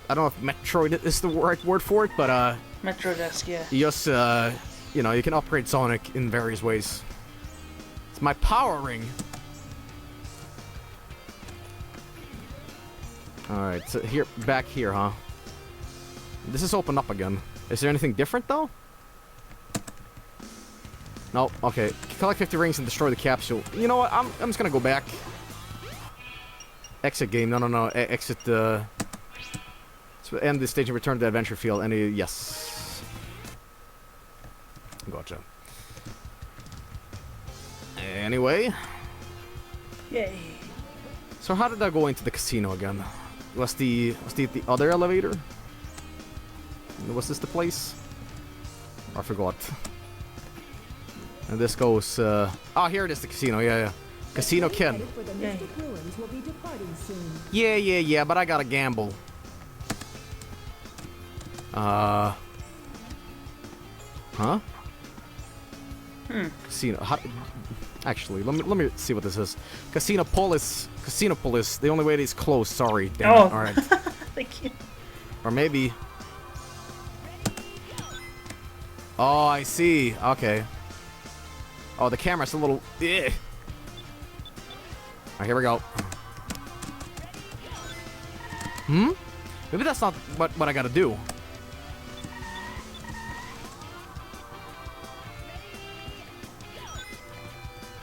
I don't know if Metroid is the right word for it, but Metroid-esque, yeah. you just, you know, you can upgrade Sonic in various ways. It's my power ring. Alright, so here, back here, huh? This is open up again. Is there anything different, though? No, okay. Collect 50 rings and destroy the capsule. You know what? I'm just gonna go back. Exit game. No. Exit the... end the stage and return to the adventure field. Yes. Gotcha. Anyway. Yay. So how did I go into the casino again? Was the other elevator? Was this the place? I forgot. And this goes, oh, here it is, the casino, yeah. Casino Ken. Yeah, but I gotta gamble. Huh? Casino. Actually, let me see what this is. Casinopolis. The only way it is closed. Sorry. Damn it. All right. Thank you. Or maybe. Oh, I see. Okay. Oh, the camera's a little... Alright, here we go. Maybe that's not what I gotta do.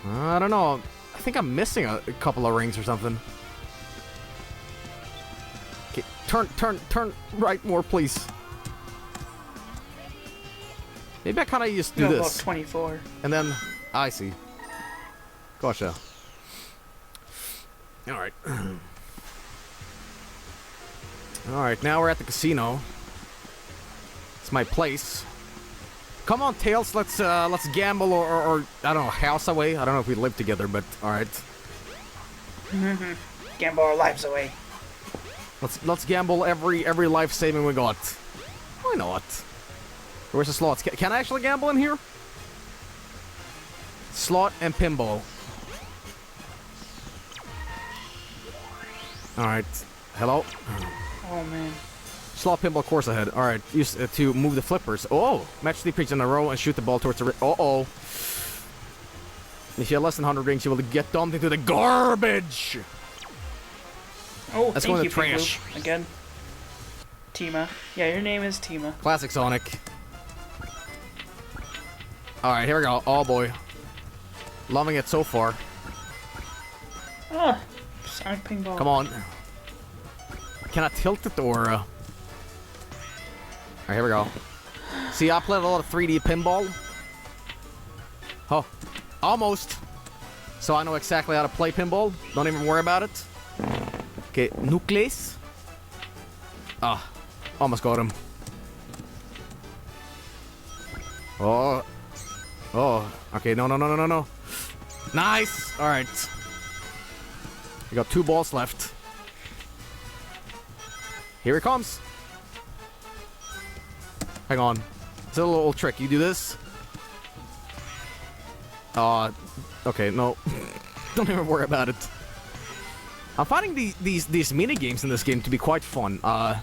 I don't know. I think I'm missing a couple of rings or something. Okay, turn right more, please. Maybe I kind of just do this. About 24. And then, I see. Gotcha. Alright. Alright, now we're at the casino. It's my place. Come on, Tails, let's gamble or I don't know, house away. I don't know if we live together, but alright. Gamble our lives away. Let's gamble every life saving we got. Why not? Where's the slots? Can I actually gamble in here? Slot and pinball. Alright. Hello? Oh, man. Slot pinball course ahead. Alright. Use to move the flippers. Oh! Match 3 pigs in a row and shoot the ball towards the... Uh-oh. If you have less than 100 rings, you will get dumped into the garbage! Oh, let's go in the trash. Again. Tima. Yeah, your name is Tima. Classic Sonic. Alright, here we go. Oh boy. Loving it so far. Oh, Sonic Pinball. Come on. Can I tilt it or... Alright, here we go. See, I played a lot of 3D pinball. Oh, almost. So I know exactly how to play pinball. Don't even worry about it. Okay, nucleus. Ah, almost got him. Oh. Oh, okay, no. Nice! Alright. We got 2 balls left. Here it comes. Hang on. It's a little trick. You do this. Okay, no. Don't even worry about it. I'm finding these mini games in this game to be quite fun. Yeah,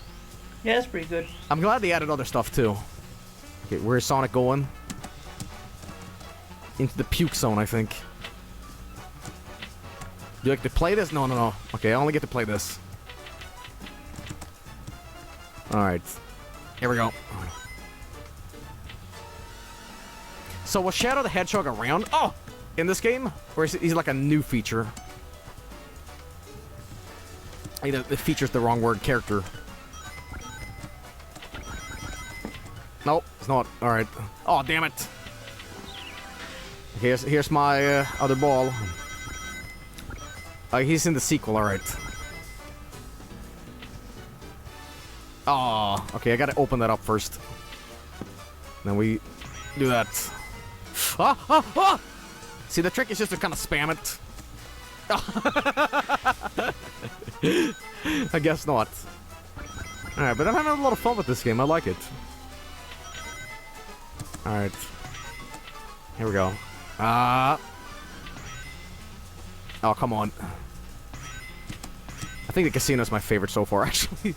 that's pretty good. I'm glad they added other stuff too. Okay, where's Sonic going? Into the puke zone, I think. Do you like to play this? No. Okay, I only get to play this. Alright. Here we go. So was Shadow the Hedgehog around? Oh! In this game? Or is he's like a new feature? Either the feature's the wrong word, character. Nope, it's not. Alright. Oh, damn it. Here's my other ball. He's in the sequel, alright. Oh, okay, I gotta open that up first. Then we do that. Ah! See, the trick is just to kind of spam it. I guess not. Alright, but I'm having a lot of fun with this game. I like it. Alright. Here we go. Oh, come on. I think the casino's my favorite so far, actually.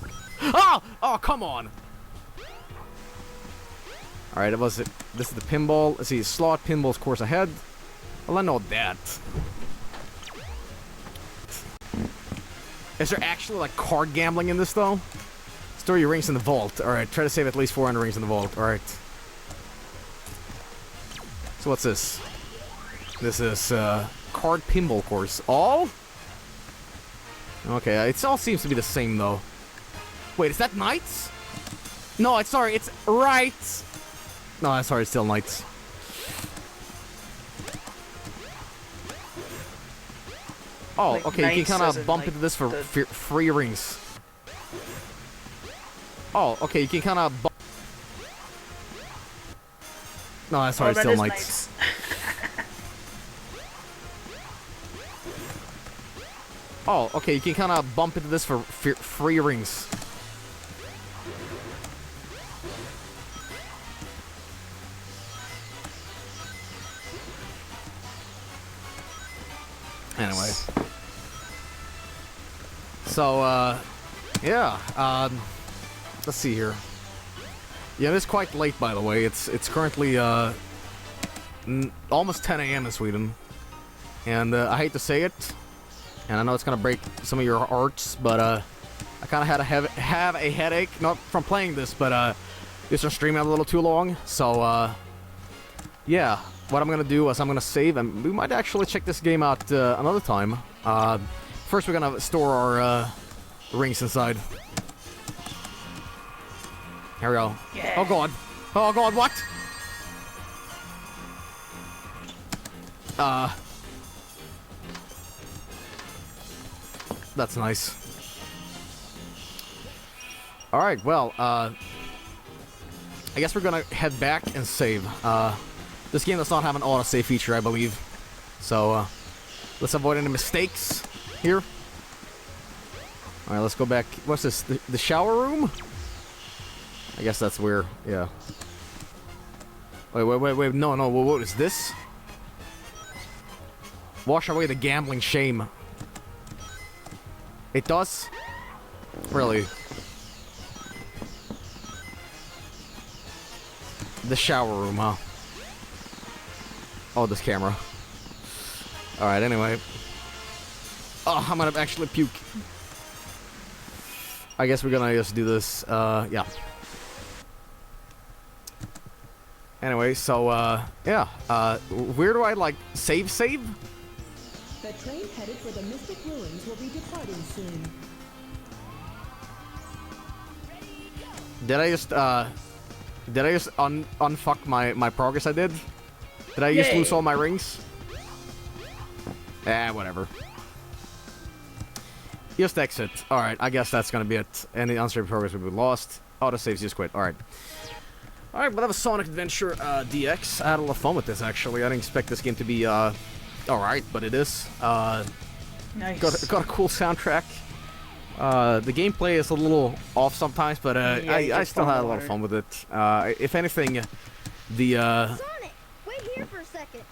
Oh, come on! Alright, this is the pinball. Let's see, slot pinball's course ahead. Well, I know that. Is there actually, like, card gambling in this, though? Store your rings in the vault. Alright, try to save at least 400 rings in the vault. Alright. So what's this? This is, card pinball course. All? Okay, it all seems to be the same, though. Wait, is that Knights? No, it's sorry, it's right. No, I'm sorry, it's still Knights. Oh, Like okay, you can kind of Knights bump like into this for the- free rings. Oh, okay, you can kind of bump... No, I'm sorry, Oh, it's that still is Knights. Oh, okay, you can kind of bump into this for free rings. Anyway. So, yeah, let's see here. Yeah, it's quite late, by the way. It's currently, almost 10 a.m. in Sweden. And, I hate to say it, and I know it's gonna break some of your hearts, but, I kind of had to have a headache, not from playing this, but, this was streaming a little too long, so, yeah. What I'm gonna do is I'm gonna save, and we might actually check this game out another time. First, we're gonna store our rings inside. Here we go. Yeah. Oh god! Oh god! What? That's nice. All right. Well, I guess we're gonna head back and save. This game does not have an autosave feature, I believe. So, let's avoid any mistakes here. Alright, let's go back. What's this? The shower room? I guess that's where, yeah. Wait. No. What is this? Wash away the gambling shame. It does? Really? The shower room, huh? Oh, this camera. Alright, anyway. Oh, I'm gonna actually puke. I guess we're gonna just do this, yeah. Anyway, so, yeah. Where do I, like, save? The train headed for the Mystic Ruins will be departing soon. Did I just unfuck my progress I did? Did I just lose all my rings? Whatever. Just exit. Alright, I guess that's gonna be it. Any unstable progress will be lost. Autosaves just quit. Alright. Alright, but that was Sonic Adventure DX. I had a lot of fun with this, actually. I didn't expect this game to be, alright, but it is. Nice. Got a cool soundtrack. The gameplay is a little off sometimes, but I still had a lot of fun with it. If anything, the Sonic, wait here for a second.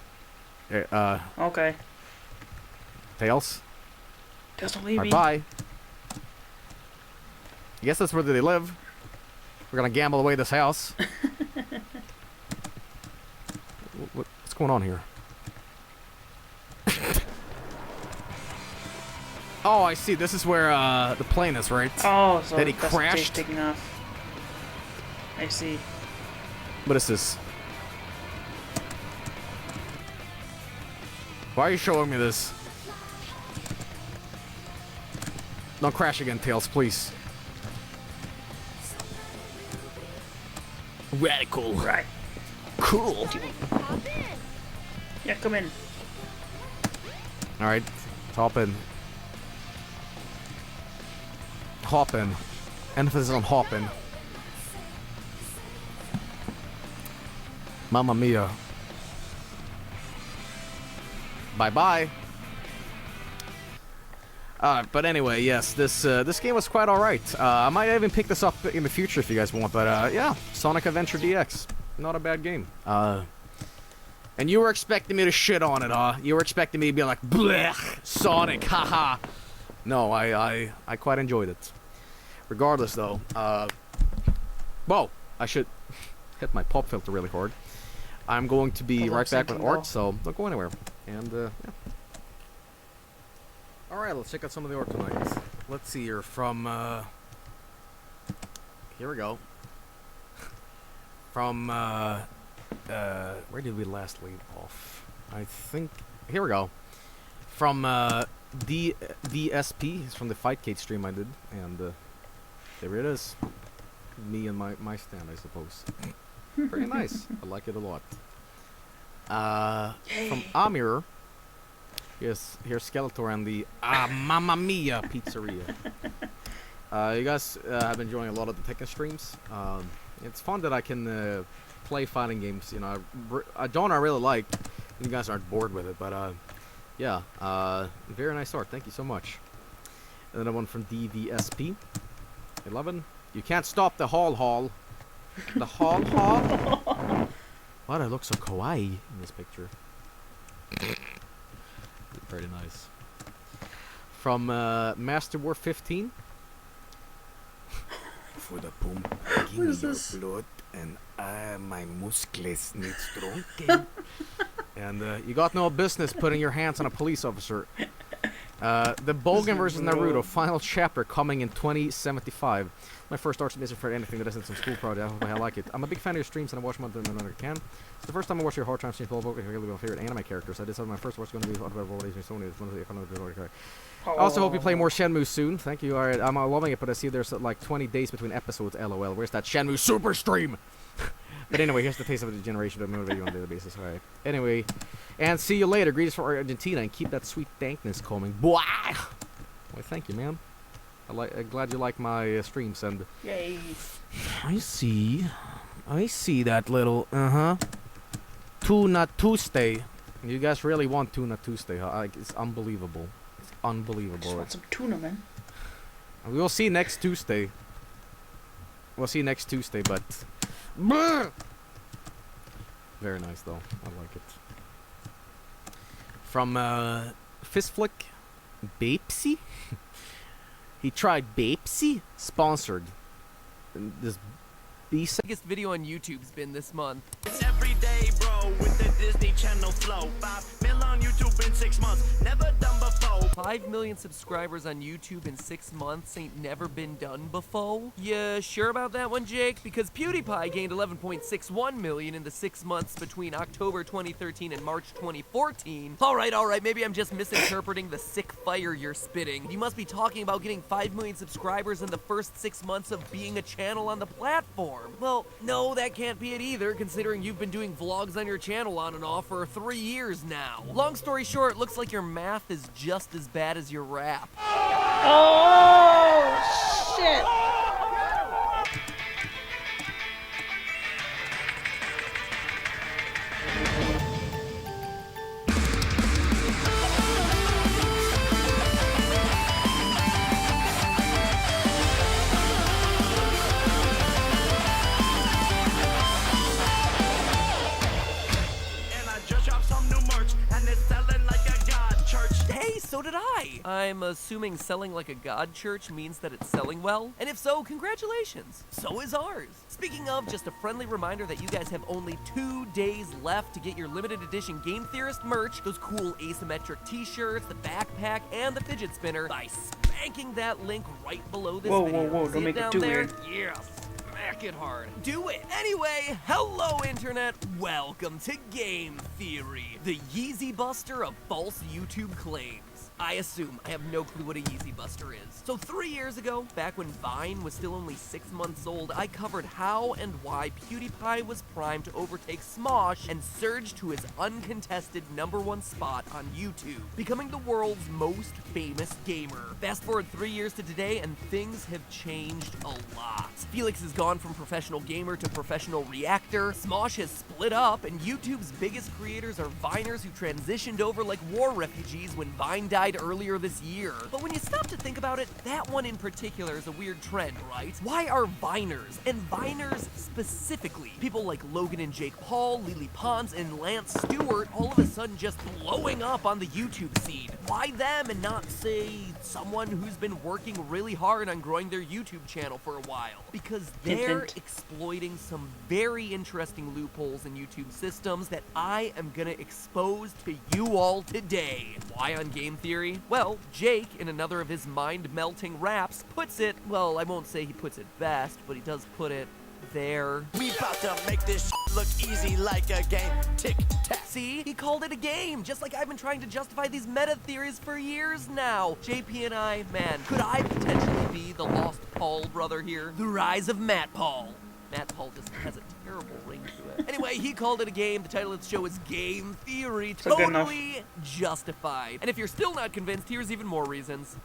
Okay. Tails. Tails, don't leave me. Bye. I guess that's where they live. We're gonna gamble away this house. What's going on here? Oh, I see. This is where the plane is, right? Oh, so that he that's crashed. taking off. I see. What is this? Why are you showing me this? Don't crash again, Tails, please. Radical. Right. Cool. Hop in. Yeah, come in. Alright, hop in. Hop in. Emphasis on hop in. Mamma mia. Bye-bye. But anyway, yes, this game was quite alright. I might even pick this up in the future if you guys want, but yeah, Sonic Adventure DX. Not a bad game. And you were expecting me to shit on it, huh? You were expecting me to be like, blech, Sonic, haha. No, I quite enjoyed it. Regardless, though, whoa, I should hit my pop filter really hard. I'm going to be right back with art, so don't go anywhere. And, yeah. Alright, let's check out some of the art tonight. Let's see here, from, here we go. From, where did we last leave off? I think, here we go. From, DSP, he's from the Fightcade stream I did, and, there it is. Me and my stand, I suppose. Very nice. I like it a lot. From Amir, here's Skeletor and the Mamma Mia Pizzeria. You guys have been enjoying a lot of the Tekken streams. It's fun that I can play fighting games. You know, a genre I really like. You guys aren't bored with it, but yeah, very nice art. Thank you so much. Another one from DVSP 11. You can't stop the haul. The haul. Wow, I look so kawaii in this picture. Very nice. From Master War 15. For the pump, give me your blood, and my muscles need strong. And you got no business putting your hands on a police officer. The Bogan vs. Naruto final chapter coming in 2075. My first art submission for anything that isn't some school project. I hope I like it. I'm a big fan of your streams and I watch them when I can. It's the first time I watched your hard time streams. Bogan is really my favorite anime characters. I decided my first watch is going to be Sony. It's one of the economic. I also hope you play more Shenmue soon. Thank you. Alright, I'm loving it, but I see there's like 20 days between episodes. LOL. Where's that Shenmue Super stream? But anyway, here's the taste of the generation that motivate you on a daily basis. Alright. Anyway, and see you later. Greetings from Argentina, and keep that sweet dankness coming. Boy! Well, thank you, man. I'm glad you like my streams, and Yay. I see that little Tuna Tuesday. You guys really want Tuna Tuesday, huh? Like, it's unbelievable. It's unbelievable. Just want some tuna, man. We will see next Tuesday. We'll see next Tuesday, but very nice though. I like it. From Fistflick, Bapesy. He tried Bapesy? Sponsored. And this biggest video on YouTube's been this month. It's every day, bro, with the Disney Channel flow. 5 mil on YouTube in 6 months. Never done before. 5 million subscribers on YouTube in 6 months ain't never been done before. You sure about that one, Jake? Because PewDiePie gained 11.61 million in the 6 months between October 2013 and March 2014. Alright, maybe I'm just misinterpreting the sick fire you're spitting. You must be talking about getting 5 million subscribers in the first 6 months of being a channel on the platform. Well, no, that can't be it either, considering you've been doing vlogs on your channel on and off for 3 years now. Long story short, looks like your math is just as bad as your rap. Oh, shit. So did I. I'm assuming selling like a god church means that it's selling well. And if so, congratulations. So is ours. Speaking of, just a friendly reminder that you guys have only 2 days left to get your limited edition Game Theorist merch, those cool asymmetric t-shirts, the backpack, and the fidget spinner by spanking that link right below this video. Whoa, See don't it make it down too there? weird. Yes. Smack it hard. Do it. Anyway, hello internet. Welcome to Game Theory, the Yeezy Buster of false YouTube claims. I assume. I have no clue what a Yeezy Buster is. So 3 years ago, back when Vine was still only 6 months old, I covered how and why PewDiePie was primed to overtake Smosh and surge to his uncontested #1 spot on YouTube, becoming the world's most famous gamer. Fast forward 3 years to today, and things have changed a lot. Felix has gone from professional gamer to professional reactor, Smosh has split up, and YouTube's biggest creators are Viners who transitioned over like war refugees when Vine died earlier this year. But when you stop to think about it, that one in particular is a weird trend, right? Why are Viners, and Viners specifically, people like Logan and Jake Paul, Lily Pons, and Lance Stewart, all of a sudden just blowing up on the YouTube scene? Why them and not, say, someone who's been working really hard on growing their YouTube channel for a while? Because they're exploiting some very interesting loopholes in YouTube systems that I am gonna expose to you all today. Why on Game Theory? Well, Jake, in another of his mind-melting raps, puts it, well, I won't say he puts it best, but he does put it there. We about to make this look easy like a game. Tick-tack. See? He called it a game, just like I've been trying to justify these meta theories for years now. JP and I, man, could I potentially be the lost Paul brother here? The rise of Matt Paul. Matt Paul just has a terrible ring to it. Anyway, he called it a game. The title of the show is Game Theory. Totally justified. And if you're still not convinced, here's even more reasons.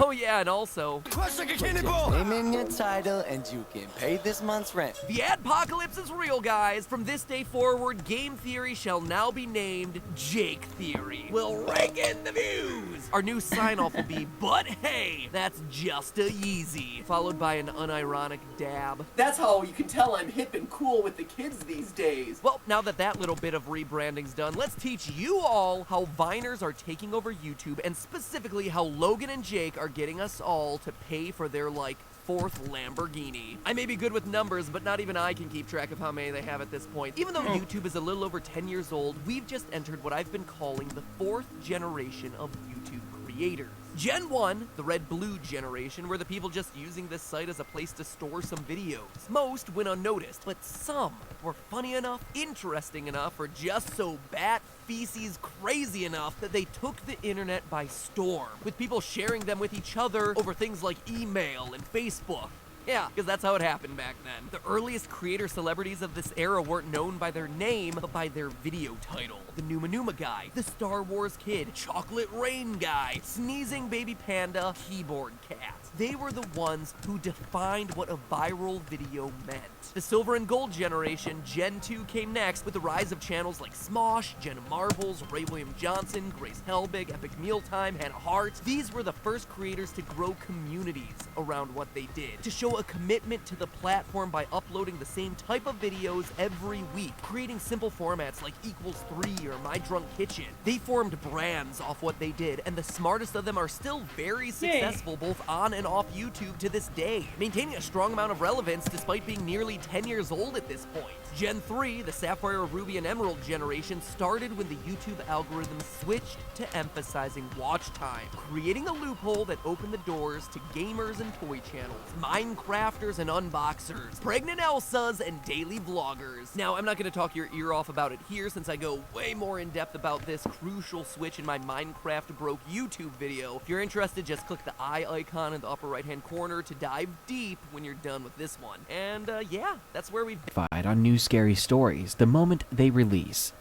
Oh yeah, and also, Crush like a cannonball! Name in your title and you can pay this month's rent. The adpocalypse is real, guys. From this day forward, Game Theory shall now be named Jake Theory. We'll rake in the views. Our new sign-off will be, but hey, that's just a Yeezy, followed by an unironic dab. That's how you can tell I'm hip and cool with the kids these days. Well, now that that little bit of rebranding's done, let's teach you all how Viners are taking over YouTube, and specifically how Logan and Jake are getting us all to pay for their, like, 4th Lamborghini. I may be good with numbers, but not even I can keep track of how many they have at this point. Even though YouTube is a little over 10 years old, we've just entered what I've been calling the 4th generation of YouTube creators. Gen 1, the red-blue generation, were the people just using this site as a place to store some videos. Most went unnoticed, but some were funny enough, interesting enough, or just so bat feces crazy enough that they took the internet by storm, with people sharing them with each other over things like email and Facebook. Yeah, because that's how it happened back then. The earliest creator celebrities of this era weren't known by their name, but by their video title. The Numa Numa guy, the Star Wars kid, Chocolate Rain guy, Sneezing Baby Panda, Keyboard Cat. They were the ones who defined what a viral video meant. The Silver and Gold generation, Gen 2, came next with the rise of channels like Smosh, Jenna Marbles, Ray William Johnson, Grace Helbig, Epic Mealtime, Hannah Hart. These were the first creators to grow communities around what they did, to show a commitment to the platform by uploading the same type of videos every week, creating simple formats like =3 or My Drunk Kitchen. They formed brands off what they did, and the smartest of them are still very successful both on and off YouTube to this day, maintaining a strong amount of relevance despite being nearly 10 years old at this point. Gen 3, the Sapphire, Ruby, and Emerald generation, started when the YouTube algorithm switched to emphasizing watch time, creating a loophole that opened the doors to gamers and toy channels, Minecrafters and unboxers, pregnant Elsas, and daily vloggers. Now, I'm not going to talk your ear off about it here since I go way more in depth about this crucial switch in my Minecraft Broke YouTube video. If you're interested, just click the eye icon in the upper right-hand corner to dive deep when you're done with this one. And yeah, that's where we've on new scary stories the moment they release.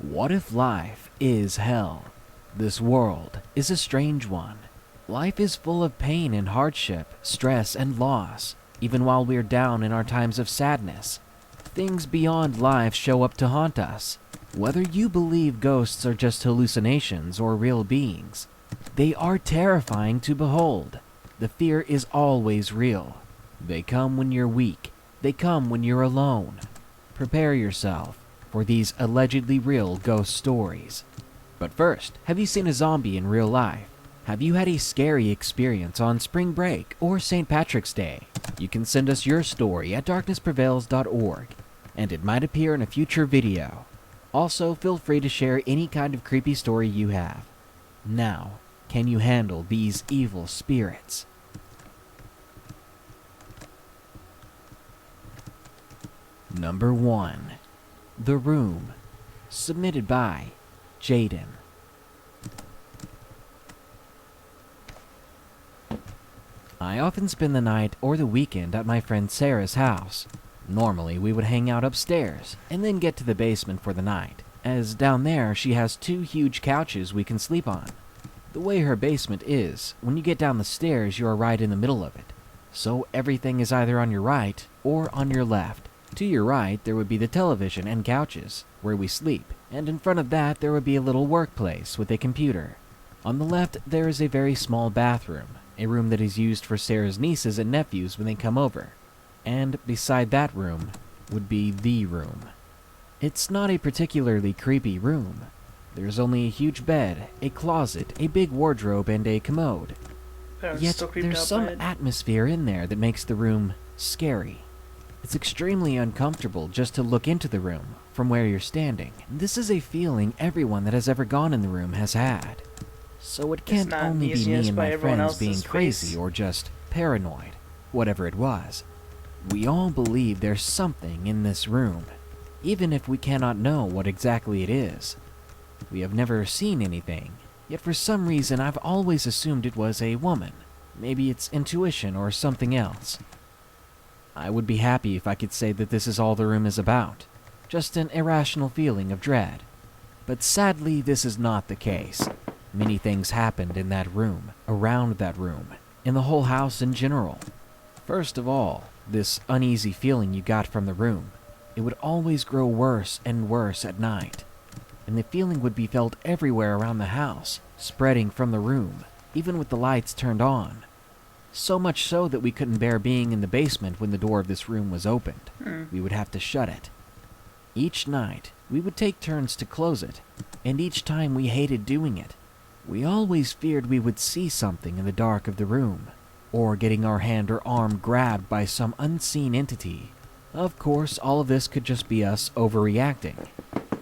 What if life is hell? This world is a strange one. Life is full of pain and hardship, stress and loss. Even while we're down in our times of sadness, things beyond life show up to haunt us. Whether you believe ghosts are just hallucinations or real beings, they are terrifying to behold. The fear is always real. They come when you're weak. They come when you're alone. Prepare yourself for these allegedly real ghost stories. But first, have you seen a zombie in real life? Have you had a scary experience on spring break or St. Patrick's Day? You can send us your story at darknessprevails.org, and it might appear in a future video. Also, feel free to share any kind of creepy story you have. Now, can you handle these evil spirits? Number 1. The Room. Submitted by Jaden. I often spend the night or the weekend at my friend Sarah's house. Normally, we would hang out upstairs and then get to the basement for the night, as down there she has 2 huge couches we can sleep on. The way her basement is, when you get down the stairs, you are right in the middle of it. So everything is either on your right or on your left. To your right, there would be the television and couches, where we sleep, and in front of that there would be a little workplace with a computer. On the left, there is a very small bathroom, a room that is used for Sarah's nieces and nephews when they come over. And beside that room would be the room. It's not a particularly creepy room. There's only a huge bed, a closet, a big wardrobe, and a commode. Yet there's some atmosphere in there that makes the room scary. It's extremely uncomfortable just to look into the room from where you're standing. This is a feeling everyone that has ever gone in the room has had. So it can't only be me and my friends being crazy or just paranoid, whatever it was. We all believe there's something in this room, even if we cannot know what exactly it is. We have never seen anything, yet for some reason I've always assumed it was a woman. Maybe it's intuition or something else. I would be happy if I could say that this is all the room is about, just an irrational feeling of dread. But sadly, this is not the case. Many things happened in that room, around that room, in the whole house in general. First of all, this uneasy feeling you got from the room, it would always grow worse and worse at night. And the feeling would be felt everywhere around the house, spreading from the room, even with the lights turned on. So much so that we couldn't bear being in the basement when the door of this room was opened. We would have to shut it. Each night, we would take turns to close it, and each time we hated doing it. We always feared we would see something in the dark of the room, or getting our hand or arm grabbed by some unseen entity. Of course, all of this could just be us overreacting.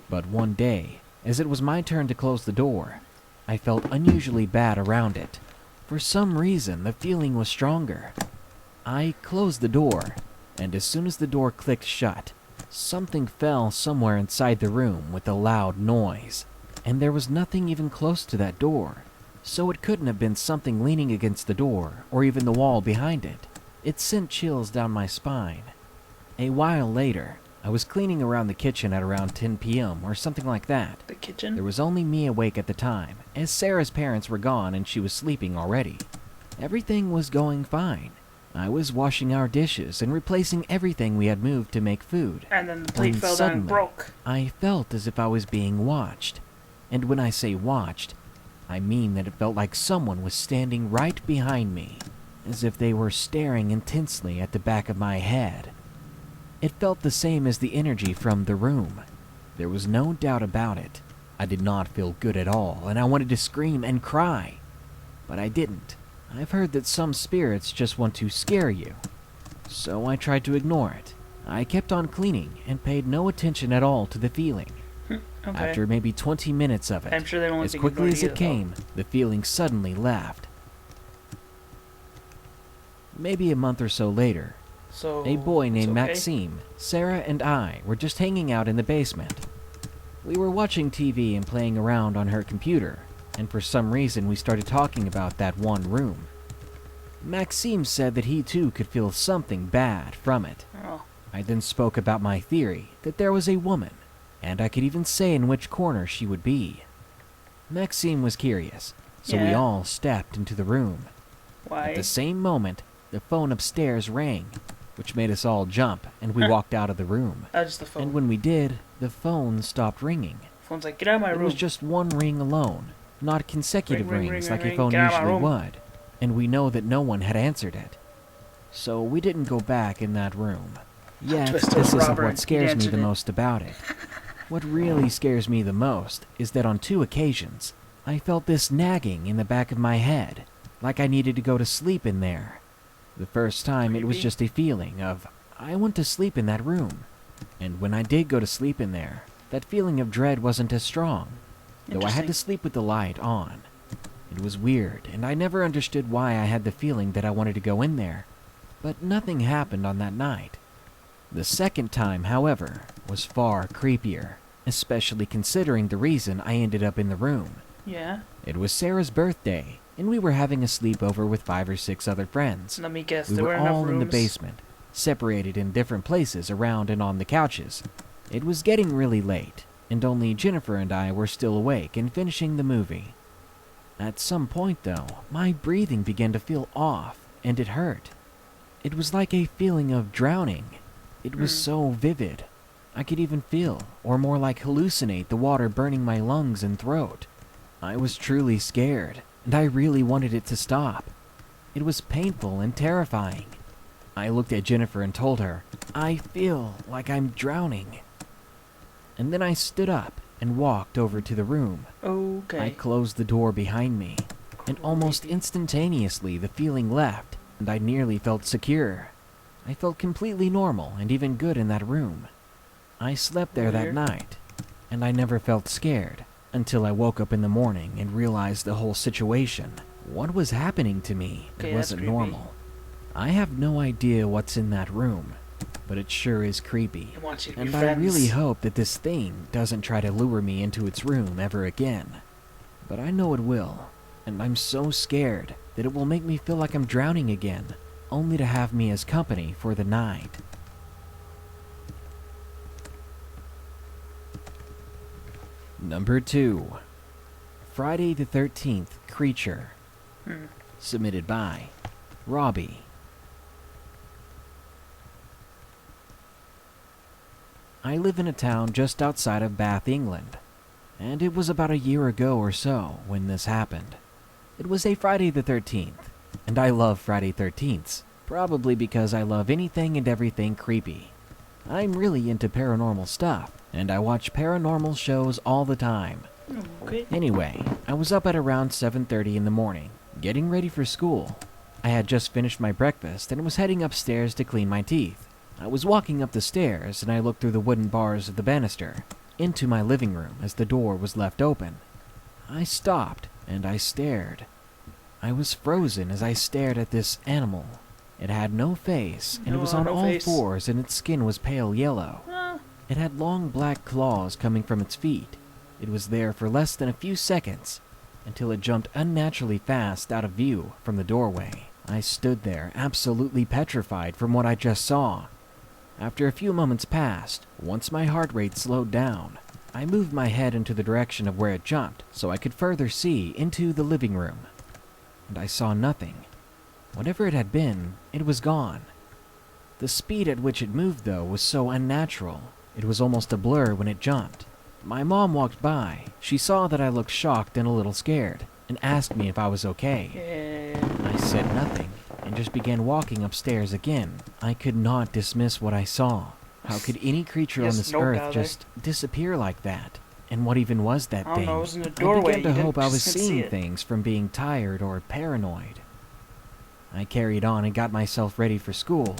But one day, as it was my turn to close the door, I felt unusually bad around it. For some reason, the feeling was stronger. I closed the door, and as soon as the door clicked shut, something fell somewhere inside the room with a loud noise. And there was nothing even close to that door, so it couldn't have been something leaning against the door or even the wall behind it. It sent chills down my spine. A while later, I was cleaning around the kitchen at around 10 p.m. or something like that. The kitchen? There was only me awake at the time, as Sarah's parents were gone and she was sleeping already. Everything was going fine. I was washing our dishes and replacing everything we had moved to make food. And then the plate fell down and broke. I felt as if I was being watched. And when I say watched, I mean that it felt like someone was standing right behind me. as if they were staring intensely at the back of my head. It felt the same as the energy from the room. There was no doubt about it. I did not feel good at all, and I wanted to scream and cry. But I didn't. I've heard that some spirits just want to scare you. So I tried to ignore it. I kept on cleaning and paid no attention at all to the feeling. Okay. After maybe 20 minutes of it, I'm sure they won't as think quickly about as it came, the feeling suddenly left. Maybe a month or so later, So a boy named it's okay? Maxime, Sarah, and I were just hanging out in the basement. We were watching TV and playing around on her computer, and for some reason we started talking about that one room. Maxime said that he too could feel something bad from it. Oh. I then spoke about my theory that there was a woman, and I could even say in which corner she would be. Maxime was curious, so we Yeah. all stepped into the room. Why? At the same moment, the phone upstairs rang, which made us all jump, and we walked out of the room. Oh, just the phone. And when we did, the phone stopped ringing. Phone's like, get out of my It room. was just one ring alone, not consecutive Ring, ring, rings ring, like ring, a phone get out of my usually room. would. And we know that no one had answered it. So we didn't go back in that room. Yet, Twist this of isn't Robert, what scares me answered the it. most about it. What really scares me the most is that on 2 occasions, I felt this nagging in the back of my head, like I needed to go to sleep in there. The first time it was Creepy. just a feeling of, I want to sleep in that room. And when I did go to sleep in there, that feeling of dread wasn't as strong, though I had to Interesting. sleep with the light on. It was weird, and I never understood why I had the feeling that I wanted to go in there. But nothing happened on that night. The second time, however, was far creepier, especially considering the reason I ended up in the room. Yeah. It was Sarah's birthday, and we were having a sleepover with 5 or 6 other friends. Let me guess. We There were were enough all rooms. in the basement, separated in different places around and on the couches. It was getting really late, and only Jennifer and I were still awake and finishing the movie. At some point, though, my breathing began to feel off, and it hurt. It was like a feeling of drowning. It was so vivid. I could even feel, or more like hallucinate, the water burning my lungs and throat. I was truly scared, and I really wanted it to stop. It was painful and terrifying. I looked at Jennifer and told her, I feel like I'm drowning. And then I stood up and walked over to the room. Okay. I closed the door behind me, and almost instantaneously the feeling left, and I nearly felt secure. I felt completely normal and even good in that room. I slept there that Weird. night, and I never felt scared until I woke up in the morning and realized the whole situation. What was happening to me? Okay, It that's wasn't creepy. normal. I have no idea what's in that room, but it sure is creepy. It wants you to be And I friends. really hope that this thing doesn't try to lure me into its room ever again. But I know it will, and I'm so scared that it will make me feel like I'm drowning again, only to have me as company for the night. Number 2. Friday the 13th Creature. Submitted by Robbie. I live in a town just outside of Bath, England, and it was about a year ago or so when this happened. It was a Friday the 13th, and I love Friday 13ths, probably because I love anything and everything creepy. I'm really into paranormal stuff, and I watch paranormal shows all the time. Okay. Anyway, I was up at around 7:30 in the morning, getting ready for school. I had just finished my breakfast and was heading upstairs to clean my teeth. I was walking up the stairs and I looked through the wooden bars of the banister into my living room as the door was left open. I stopped and I stared. I was frozen as I stared at this animal. It had no face, and it was on No all face. fours, and its skin was pale yellow. It had long black claws coming from its feet. It was there for less than a few seconds, until it jumped unnaturally fast out of view from the doorway. I stood there, absolutely petrified from what I just saw. After a few moments passed, once my heart rate slowed down, I moved my head into the direction of where it jumped, so I could further see into the living room. And I saw nothing. Whatever it had been, it was gone. The speed at which it moved, though, was so unnatural. It was almost a blur when it jumped. My mom walked by. She saw that I looked shocked and a little scared, and asked me if I was okay. I said nothing, and just began walking upstairs again. I could not dismiss what I saw. How could any creature on this earth just disappear like that? And what even was that thing? It was in a doorway. I began to hope I was seeing things from being tired or paranoid. I carried on and got myself ready for school.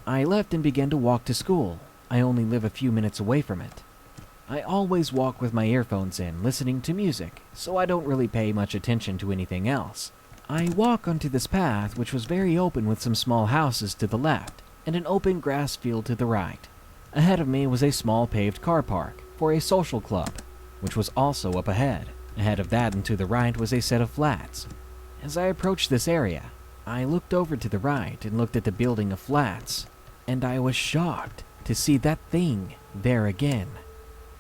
I left and began to walk to school. I only live a few minutes away from it. I always walk with my earphones in, listening to music, so I don't really pay much attention to anything else. I walk onto this path, which was very open with some small houses to the left, and an open grass field to the right. Ahead of me was a small paved car park for a social club, which was also up ahead. Ahead of that and to the right was a set of flats. As I approached this area, I looked over to the right and looked at the building of flats, and I was shocked to see that thing there again.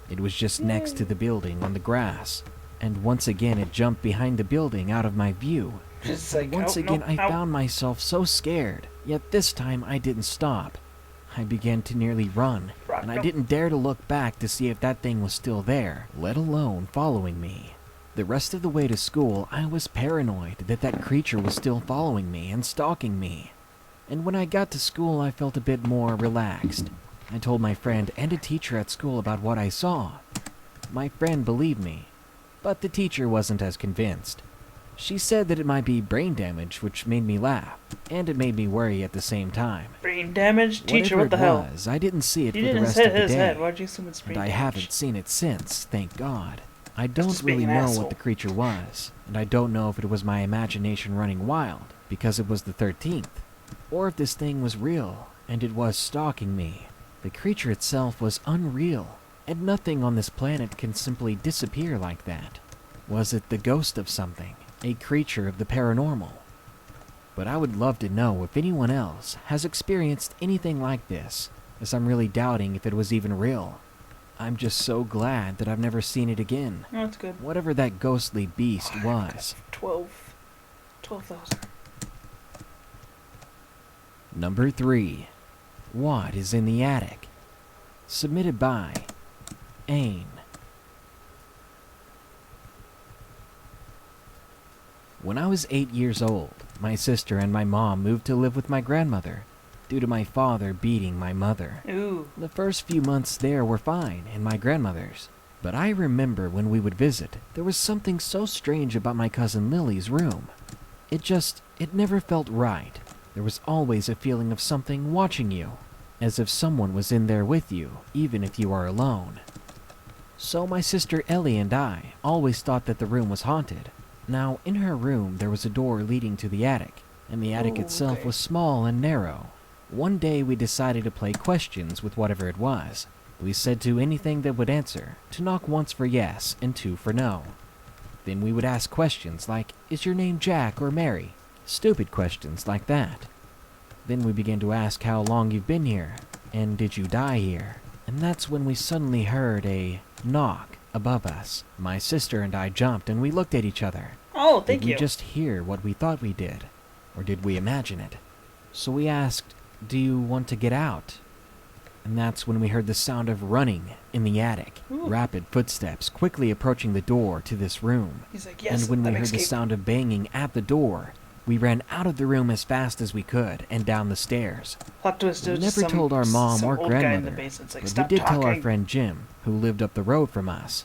It was just next to the building on the grass, and once again it jumped behind the building out of my view. Once again I found myself so scared, yet this time I didn't stop. I began to nearly run, and I didn't dare to look back to see if that thing was still there, let alone following me. The rest of the way to school, I was paranoid that that creature was still following me and stalking me. And when I got to school, I felt a bit more relaxed. I told my friend and a teacher at school about what I saw. My friend believed me, but the teacher wasn't as convinced. She said that it might be brain damage, which made me laugh, and it made me worry at the same time. Brain damage? Teacher, what the hell? I didn't see it for the rest of the day, Why'd you assume it's brain and I damage? haven't seen it since, thank God. I don't really know what the creature was, and I don't know if it was my imagination running wild, because it was the 13th, or if this thing was real, and it was stalking me. The creature itself was unreal, and nothing on this planet can simply disappear like that. Was it the ghost of something, a creature of the paranormal? But I would love to know if anyone else has experienced anything like this, as I'm really doubting if it was even real. I'm just so glad that I've never seen it again. Oh, that's good. Whatever that ghostly beast was. 12,000. Number 3. What is in the attic? Submitted by Ain. When I was 8 years old, my sister and my mom moved to live with my grandmother due to my father beating my mother. Ooh. The first few months there were fine in my grandmother's, but I remember when we would visit, there was something so strange about my cousin Lily's room. It never felt right. There was always a feeling of something watching you, as if someone was in there with you, even if you are alone. So my sister Ellie and I always thought that the room was haunted. Now, in her room there was a door leading to the attic, and the attic itself was small and narrow. One day we decided to play questions with whatever it was. We said to anything that would answer, to knock once for yes and 2 for no. Then we would ask questions like, is your name Jack or Mary? Stupid questions like that. Then we began to ask how long you've been here, and did you die here? And that's when we suddenly heard a knock above us. My sister and I jumped and we looked at each other. Oh, thank you. Did we just hear what we thought we did? Or did we imagine it? So we asked, do you want to get out? And that's when we heard the sound of running in the attic. Ooh. Rapid footsteps quickly approaching the door to this room. He's like, yes, and when we heard escape. the sound of banging at the door, we ran out of the room as fast as we could and down the stairs. Plot twist, We never told our mom or grandmother, like, but we stop did tell our talking. friend Jim, who lived up the road from us.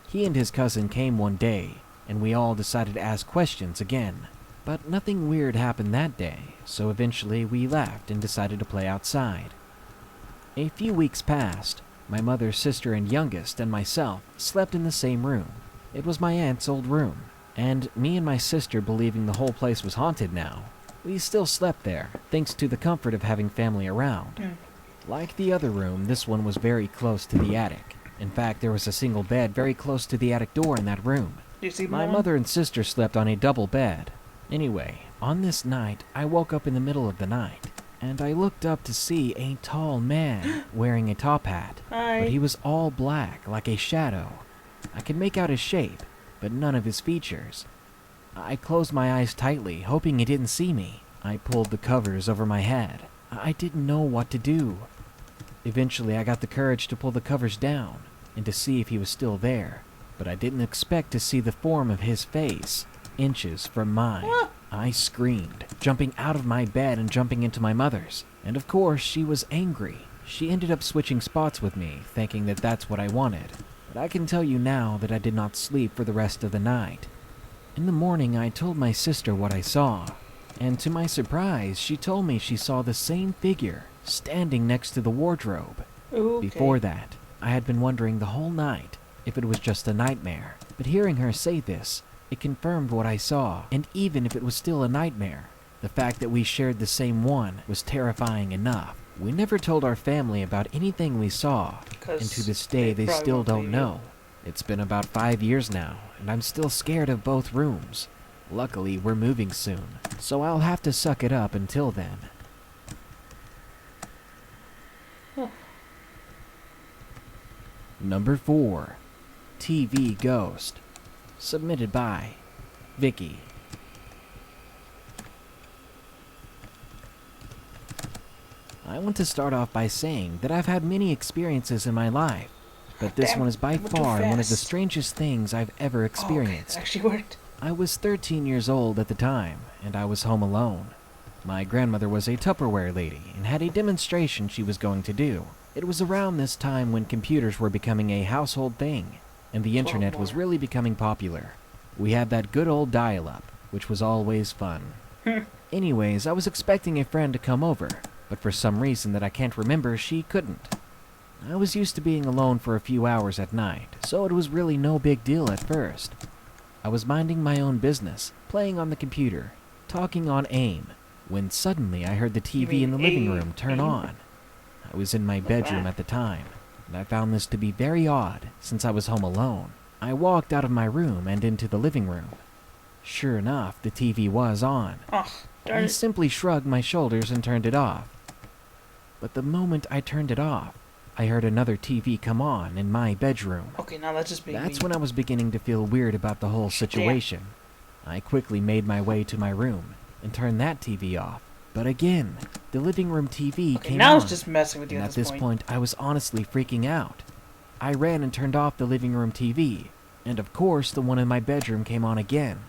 He and his cousin came one day, and we all decided to ask questions again. But nothing weird happened that day, so eventually we left and decided to play outside. A few weeks passed. My mother, sister, and youngest, and myself slept in the same room. It was my aunt's old room, and me and my sister, believing the whole place was haunted now, we still slept there, thanks to the comfort of having family around. Like the other room, this one was very close to the attic. In fact, there was a single bed very close to the attic door in that room. You see My Mom? mother and sister slept on a double bed. Anyway, on this night, I woke up in the middle of the night, and I looked up to see a tall man wearing a top hat. Hi. But he was all black, like a shadow. I could make out his shape, but none of his features. I closed my eyes tightly, hoping he didn't see me. I pulled the covers over my head. I didn't know what to do. Eventually, I got the courage to pull the covers down and to see if he was still there, but I didn't expect to see the form of his face inches from mine. I screamed, jumping out of my bed and jumping into my mother's. And of course, she was angry. She ended up switching spots with me, thinking that that's what I wanted. But I can tell you now that I did not sleep for the rest of the night. In the morning, I told my sister what I saw. And to my surprise, she told me she saw the same figure standing next to the wardrobe. Okay. Before that, I had been wondering the whole night if it was just a nightmare. But hearing her say this, it confirmed what I saw. And even if it was still a nightmare, the fact that we shared the same one was terrifying enough. We never told our family about anything we saw, and to this day they still don't know. It's been about 5 years now, and I'm still scared of both rooms. Luckily, we're moving soon, so I'll have to suck it up until then. Number 4. TV Ghost. Submitted by Vicky. I want to start off by saying that I've had many experiences in my life, but this one is by far one of the strangest things I've ever experienced. That actually worked. I was 13 years old at the time, and I was home alone. My grandmother was a Tupperware lady and had a demonstration she was going to do. It was around this time when computers were becoming a household thing, and the internet was really becoming popular. We had that good old dial-up, which was always fun. Anyways, I was expecting a friend to come over, but for some reason that I can't remember, she couldn't. I was used to being alone for a few hours at night, so it was really no big deal at first. I was minding my own business, playing on the computer, talking on AIM, when suddenly I heard the TV in the living room turn on. I was in my bedroom at the time, and I found this to be very odd since I was home alone. I walked out of my room and into the living room. Sure enough, the TV was on. I simply shrugged my shoulders and turned it off. But the moment I turned it off, I heard another TV come on in my bedroom. Okay, now that's just That's when I was beginning to feel weird about the whole situation. I quickly made my way to my room and turned that TV off. But again, the living room TV came now on. it's just messing with you and at at this point, I was honestly freaking out. I ran and turned off the living room TV, and of course, the one in my bedroom came on again.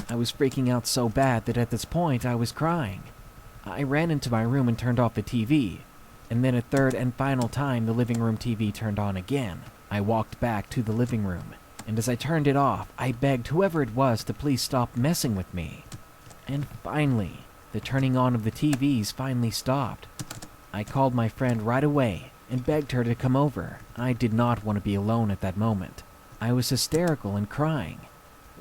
I was freaking out so bad that at this point, I was crying. I ran into my room and turned off the TV, and then a third and final time the living room TV turned on again. I walked back to the living room, and as I turned it off, I begged whoever it was to please stop messing with me. And finally, the turning on of the TVs finally stopped. I called my friend right away and begged her to come over. I did not want to be alone at that moment. I was hysterical and crying.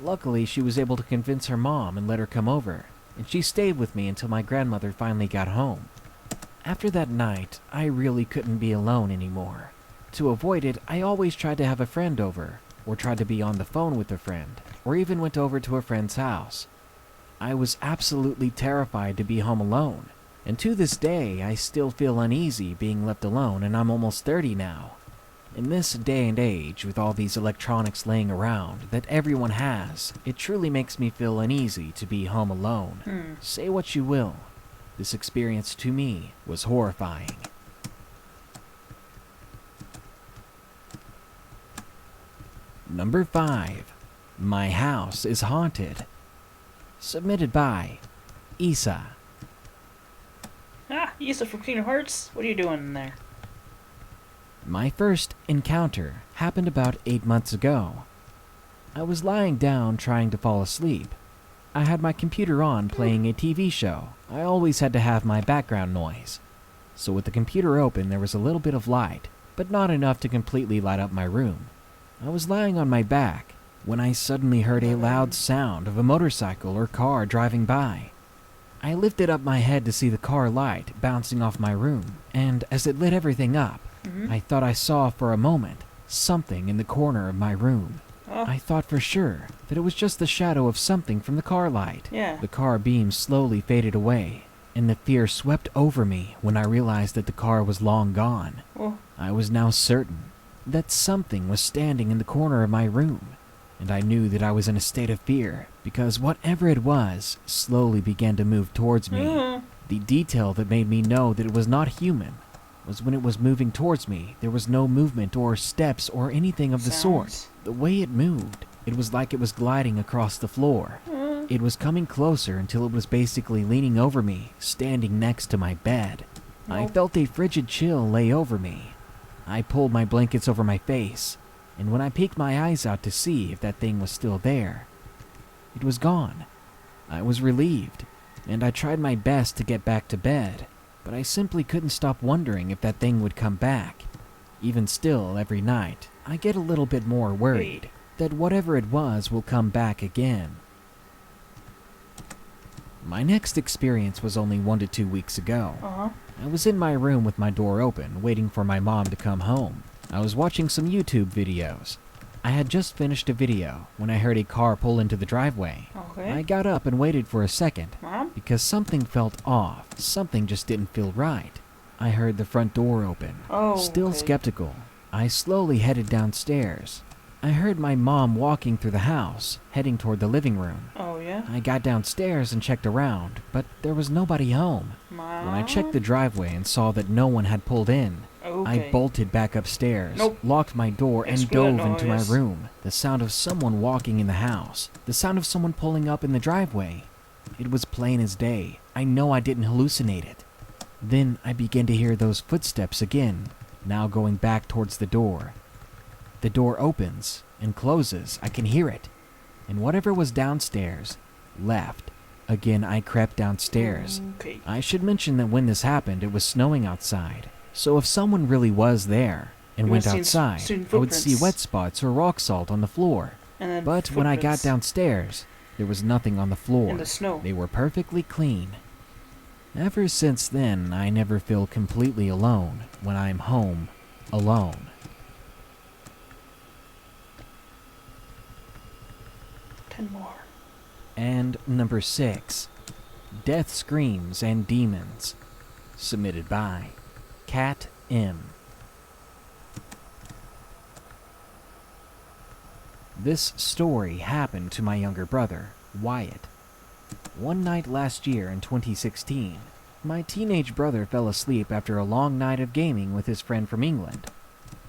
Luckily, she was able to convince her mom and let her come over, and she stayed with me until my grandmother finally got home. After that night, I really couldn't be alone anymore. To avoid it, I always tried to have a friend over, or tried to be on the phone with a friend, or even went over to a friend's house. I was absolutely terrified to be home alone, and to this day, I still feel uneasy being left alone, and I'm almost 30 now. In this day and age, with all these electronics laying around that everyone has, it truly makes me feel uneasy to be home alone. Say what you will. This experience to me was horrifying. Number 5. My house is haunted. Submitted by Isa. Isa from Kingdom Hearts? What are you doing in there? My first encounter happened about 8 months ago. I was lying down trying to fall asleep. I had my computer on playing a TV show. I always had to have my background noise. So with the computer open, there was a little bit of light, but not enough to completely light up my room. I was lying on my back when I suddenly heard a loud sound of a motorcycle or car driving by. I lifted up my head to see the car light bouncing off my room, and as it lit everything up, I thought I saw for a moment something in the corner of my room. I thought for sure that it was just the shadow of something from the car light. The car beam slowly faded away, and the fear swept over me when I realized that the car was long gone. I was now certain that something was standing in the corner of my room, and I knew that I was in a state of fear because whatever it was slowly began to move towards me. The detail that made me know that it was not human was when it was moving towards me, there was no movement or steps or anything of the sort. The way it moved, it was like it was gliding across the floor. It was coming closer until it was basically leaning over me, standing next to my bed. I felt a frigid chill lay over me. I pulled my blankets over my face, and when I peeked my eyes out to see if that thing was still there, it was gone. I was relieved, and I tried my best to get back to bed, but I simply couldn't stop wondering if that thing would come back. Even still, every night, I get a little bit more worried that whatever it was will come back again. My next experience was only 1 to 2 weeks ago. I was in my room with my door open, waiting for my mom to come home. I was watching some YouTube videos. I had just finished a video when I heard a car pull into the driveway. I got up and waited for a second, because something felt off. Something just didn't feel right. I heard the front door open. Still skeptical, I slowly headed downstairs. I heard my mom walking through the house, heading toward the living room. I got downstairs and checked around, but there was nobody home. When I checked the driveway and saw that no one had pulled in, I bolted back upstairs, locked my door, and dove into my room. The sound of someone walking in the house, the sound of someone pulling up in the driveway. It was plain as day. I know I didn't hallucinate it. Then I began to hear those footsteps again, now going back towards the door. The door opens and closes. I can hear it. And whatever was downstairs left. Again, I crept downstairs. I should mention that when this happened, it was snowing outside. So if someone really was there and went outside, I would see wet spots or rock salt on the floor. But when I got downstairs, there was nothing on the floor. In the snow. They were perfectly clean. Ever since then, I never feel completely alone when I'm home alone. More. And number 6, Death Screams and Demons, submitted by Cat M. This story happened to my younger brother, Wyatt. One night last year in 2016, my teenage brother fell asleep after a long night of gaming with his friend from England.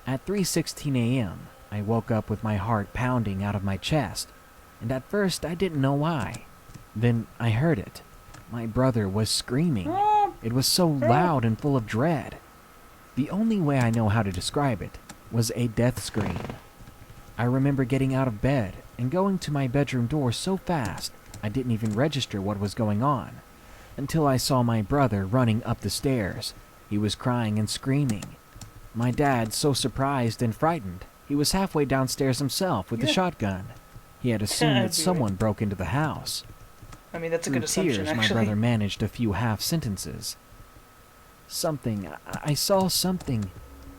At 3:16 a.m., I woke up with my heart pounding out of my chest, and at first I didn't know why. Then I heard it. My brother was screaming. It was so loud and full of dread. The only way I know how to describe it was a death scream. I remember getting out of bed and going to my bedroom door so fast I didn't even register what was going on, until I saw my brother running up the stairs. He was crying and screaming. My dad, so surprised and frightened, he was halfway downstairs himself with the shotgun. He had assumed that someone broke into the house. I mean, that's a Through good assumption, tears, actually. my brother managed a few half sentences. I saw something.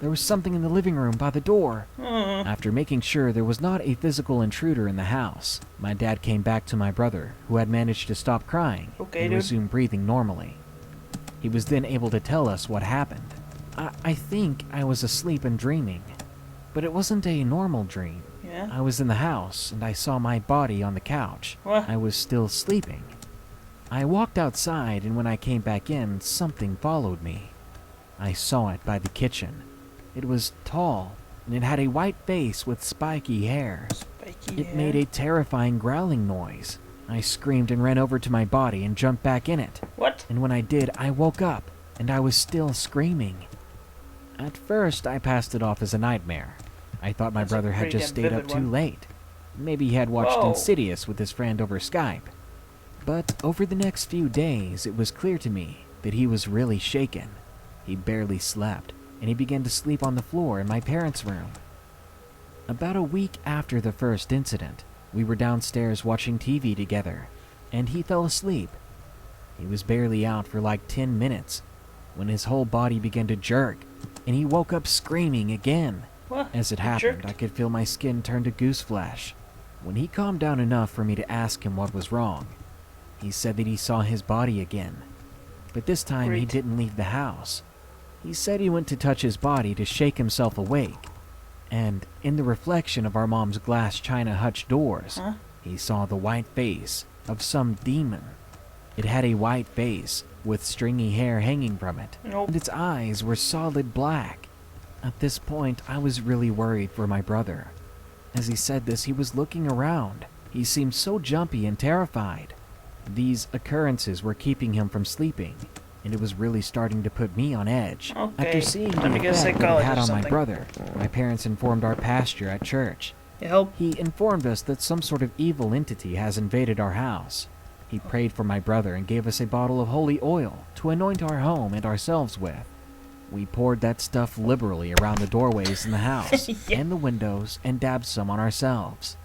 There was something in the living room by the door. After making sure there was not a physical intruder in the house, my dad came back to my brother, who had managed to stop crying and resume breathing normally. He was then able to tell us what happened. I think I was asleep and dreaming, but it wasn't a normal dream. I was in the house, and I saw my body on the couch. I was still sleeping. I walked outside, and when I came back in, something followed me. I saw it by the kitchen. It was tall, and it had a white face with spiky hair. It made a terrifying growling noise. I screamed and ran over to my body and jumped back in it. And when I did, I woke up, and I was still screaming. At first, I passed it off as a nightmare. I thought my brother had just stayed up too late. Maybe he had watched Insidious with his friend over Skype. But over the next few days, it was clear to me that he was really shaken. He barely slept, and he began to sleep on the floor in my parents' room. About a week after the first incident, we were downstairs watching TV together, and he fell asleep. He was barely out for like 10 minutes when his whole body began to jerk, and he woke up screaming again. As it happened, I could feel my skin turn to goose flesh. When he calmed down enough for me to ask him what was wrong, he said that he saw his body again. But this time he didn't leave the house. He said he went to touch his body to shake himself awake. And in the reflection of our mom's glass china hutch doors, he saw the white face of some demon. It had a white face with stringy hair hanging from it, and its eyes were solid black. At this point, I was really worried for my brother. As he said this, he was looking around. He seemed so jumpy and terrified. These occurrences were keeping him from sleeping, and it was really starting to put me on edge. Okay, After seeing the let me get a effect that it had psychologist or on my something. brother, my parents informed our pastor at church. He informed us that some sort of evil entity has invaded our house. He prayed for my brother and gave us a bottle of holy oil to anoint our home and ourselves with. We poured that stuff liberally around the doorways in the house and the windows and dabbed some on ourselves.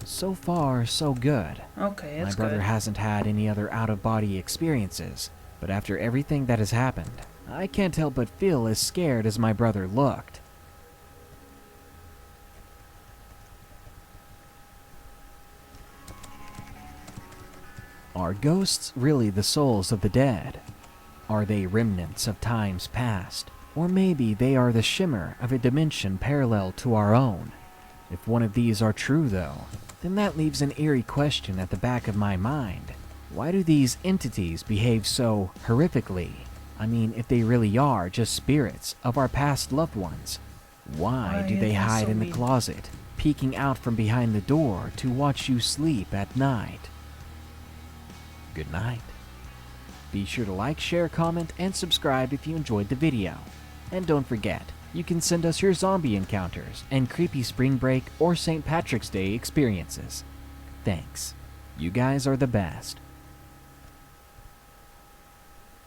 So far, so good. Okay, that's My brother good. hasn't had any other out-of-body experiences, but after everything that has happened, I can't help but feel as scared as my brother looked. Are ghosts really the souls of the dead? Are they remnants of times past? Or maybe they are the shimmer of a dimension parallel to our own? If one of these are true, though, then that leaves an eerie question at the back of my mind. Why do these entities behave so horrifically? I mean, if they really are just spirits of our past loved ones, why do they that's hide so in the mean. closet, peeking out from behind the door to watch you sleep at night? Good night. Be sure to like, share, comment, and subscribe if you enjoyed the video. And don't forget, you can send us your zombie encounters and creepy spring break or St. Patrick's Day experiences. Thanks. You guys are the best.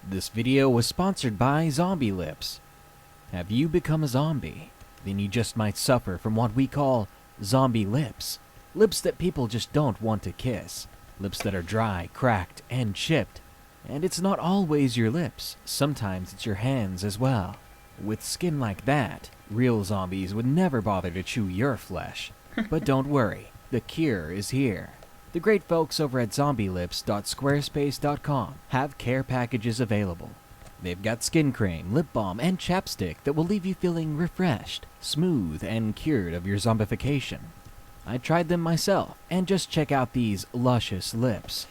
This video was sponsored by Zombie Lips. Have you become a zombie? Then you just might suffer from what we call zombie lips. Lips that people just don't want to kiss. Lips that are dry, cracked, and chipped. And it's not always your lips. Sometimes it's your hands as well. With skin like that, real zombies would never bother to chew your flesh. But don't worry, the cure is here. The great folks over at zombielips.squarespace.com have care packages available. They've got skin cream, lip balm, and chapstick that will leave you feeling refreshed, smooth, and cured of your zombification. I tried them myself, and just check out these luscious lips.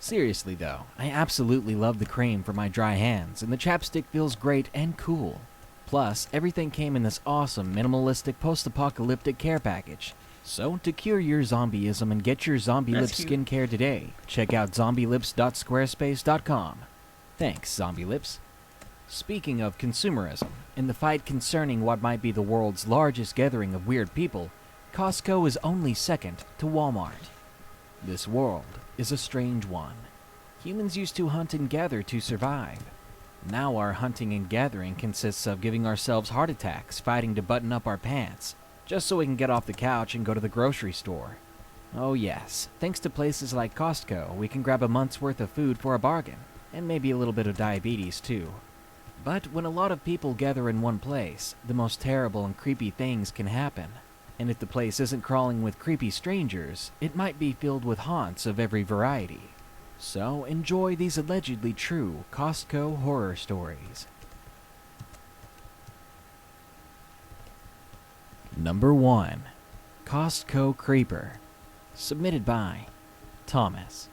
Seriously though, I absolutely love the cream for my dry hands, and the chapstick feels great and cool. Plus, everything came in this awesome minimalistic post-apocalyptic care package. So, to cure your zombieism and get your Zombie That's Lips cute. skincare today, check out zombielips.squarespace.com. Thanks, Zombie Lips. Speaking of consumerism, in the fight concerning what might be the world's largest gathering of weird people, Costco is only second to Walmart. This world is a strange one. Humans used to hunt and gather to survive. Now our hunting and gathering consists of giving ourselves heart attacks fighting to button up our pants, just so we can get off the couch and go to the grocery store. Oh yes, thanks to places like Costco, we can grab a month's worth of food for a bargain, and maybe a little bit of diabetes too. But when a lot of people gather in one place, the most terrible and creepy things can happen. And if the place isn't crawling with creepy strangers, it might be filled with haunts of every variety. So enjoy these allegedly true Costco horror stories. Number 1. Costco Creeper. Submitted by Thomas.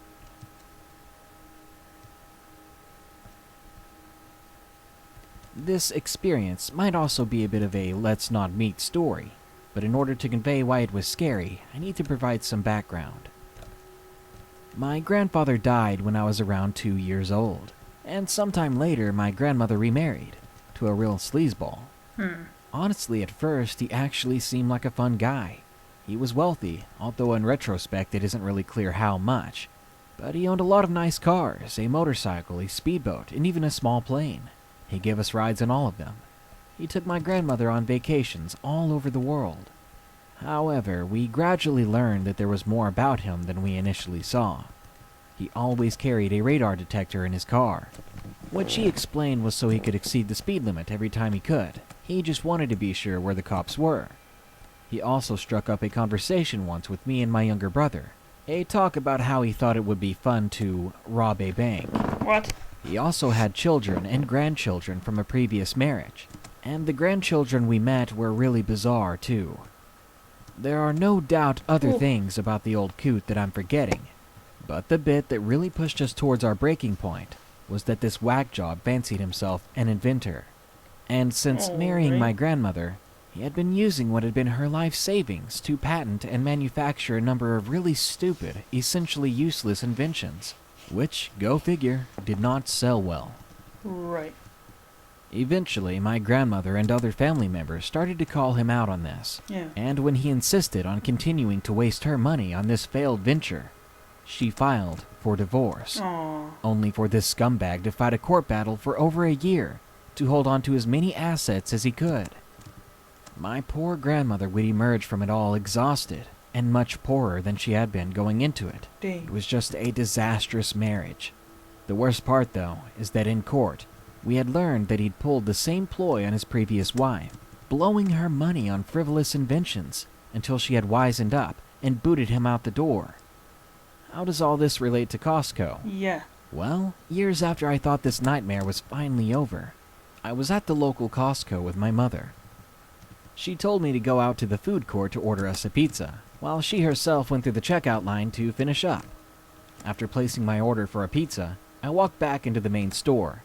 This experience might also be a bit of a let's not meet story, but in order to convey why it was scary, I need to provide some background. My grandfather died when I was around 2 years old, and sometime later my grandmother remarried to a real sleazeball. Honestly, at first, he actually seemed like a fun guy. He was wealthy, although in retrospect it isn't really clear how much. But he owned a lot of nice cars, a motorcycle, a speedboat, and even a small plane. He gave us rides on all of them. He took my grandmother on vacations all over the world. However, we gradually learned that there was more about him than we initially saw. He always carried a radar detector in his car. What she explained was so he could exceed the speed limit every time he could. He just wanted to be sure where the cops were. He also struck up a conversation once with me and my younger brother. A talk about how he thought it would be fun to rob a bank. What? He also had children and grandchildren from a previous marriage. And the grandchildren we met were really bizarre too. There are no doubt other things about the old coot that I'm forgetting. But the bit that really pushed us towards our breaking point was that this whack job fancied himself an inventor. And since marrying my grandmother, He had been using what had been her life savings to patent and manufacture a number of really stupid, essentially useless inventions, which, go figure, did not sell well. Right. Eventually, my grandmother and other family members started to call him out on this. Yeah. And when he insisted on continuing to waste her money on this failed venture, she filed for divorce. Aww. Only for this scumbag to fight a court battle for over a year to hold on to as many assets as he could. My poor grandmother would emerge from it all exhausted and much poorer than she had been going into it. Dang. It was just a disastrous marriage. The worst part, though, is that in court, we had learned that he'd pulled the same ploy on his previous wife, blowing her money on frivolous inventions until she had wisened up and booted him out the door. How does all this relate to Costco? Yeah. Well, years after I thought this nightmare was finally over, I was at the local Costco with my mother. She told me to go out to the food court to order us a pizza, while she herself went through the checkout line to finish up. After placing my order for a pizza, I walked back into the main store,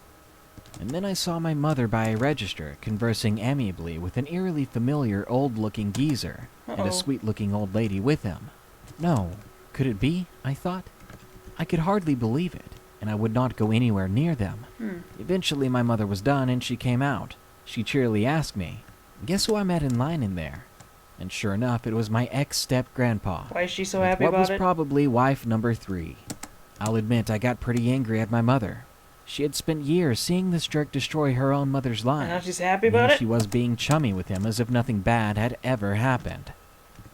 and then I saw my mother by a register conversing amiably with an eerily familiar old-looking geezer and a sweet-looking old lady with him. No, could it be? I thought. I could hardly believe it, and I would not go anywhere near them. Eventually my mother was done and she came out. She cheerily asked me, "Guess who I met in line in there?" And sure enough, it was my ex-step-grandpa. Why is she so happy about it? What was it? probably wife number 3. I'll admit I got pretty angry at my mother. She had spent years seeing this jerk destroy her own mother's life. And now she's happy about it? She was being chummy with him as if nothing bad had ever happened.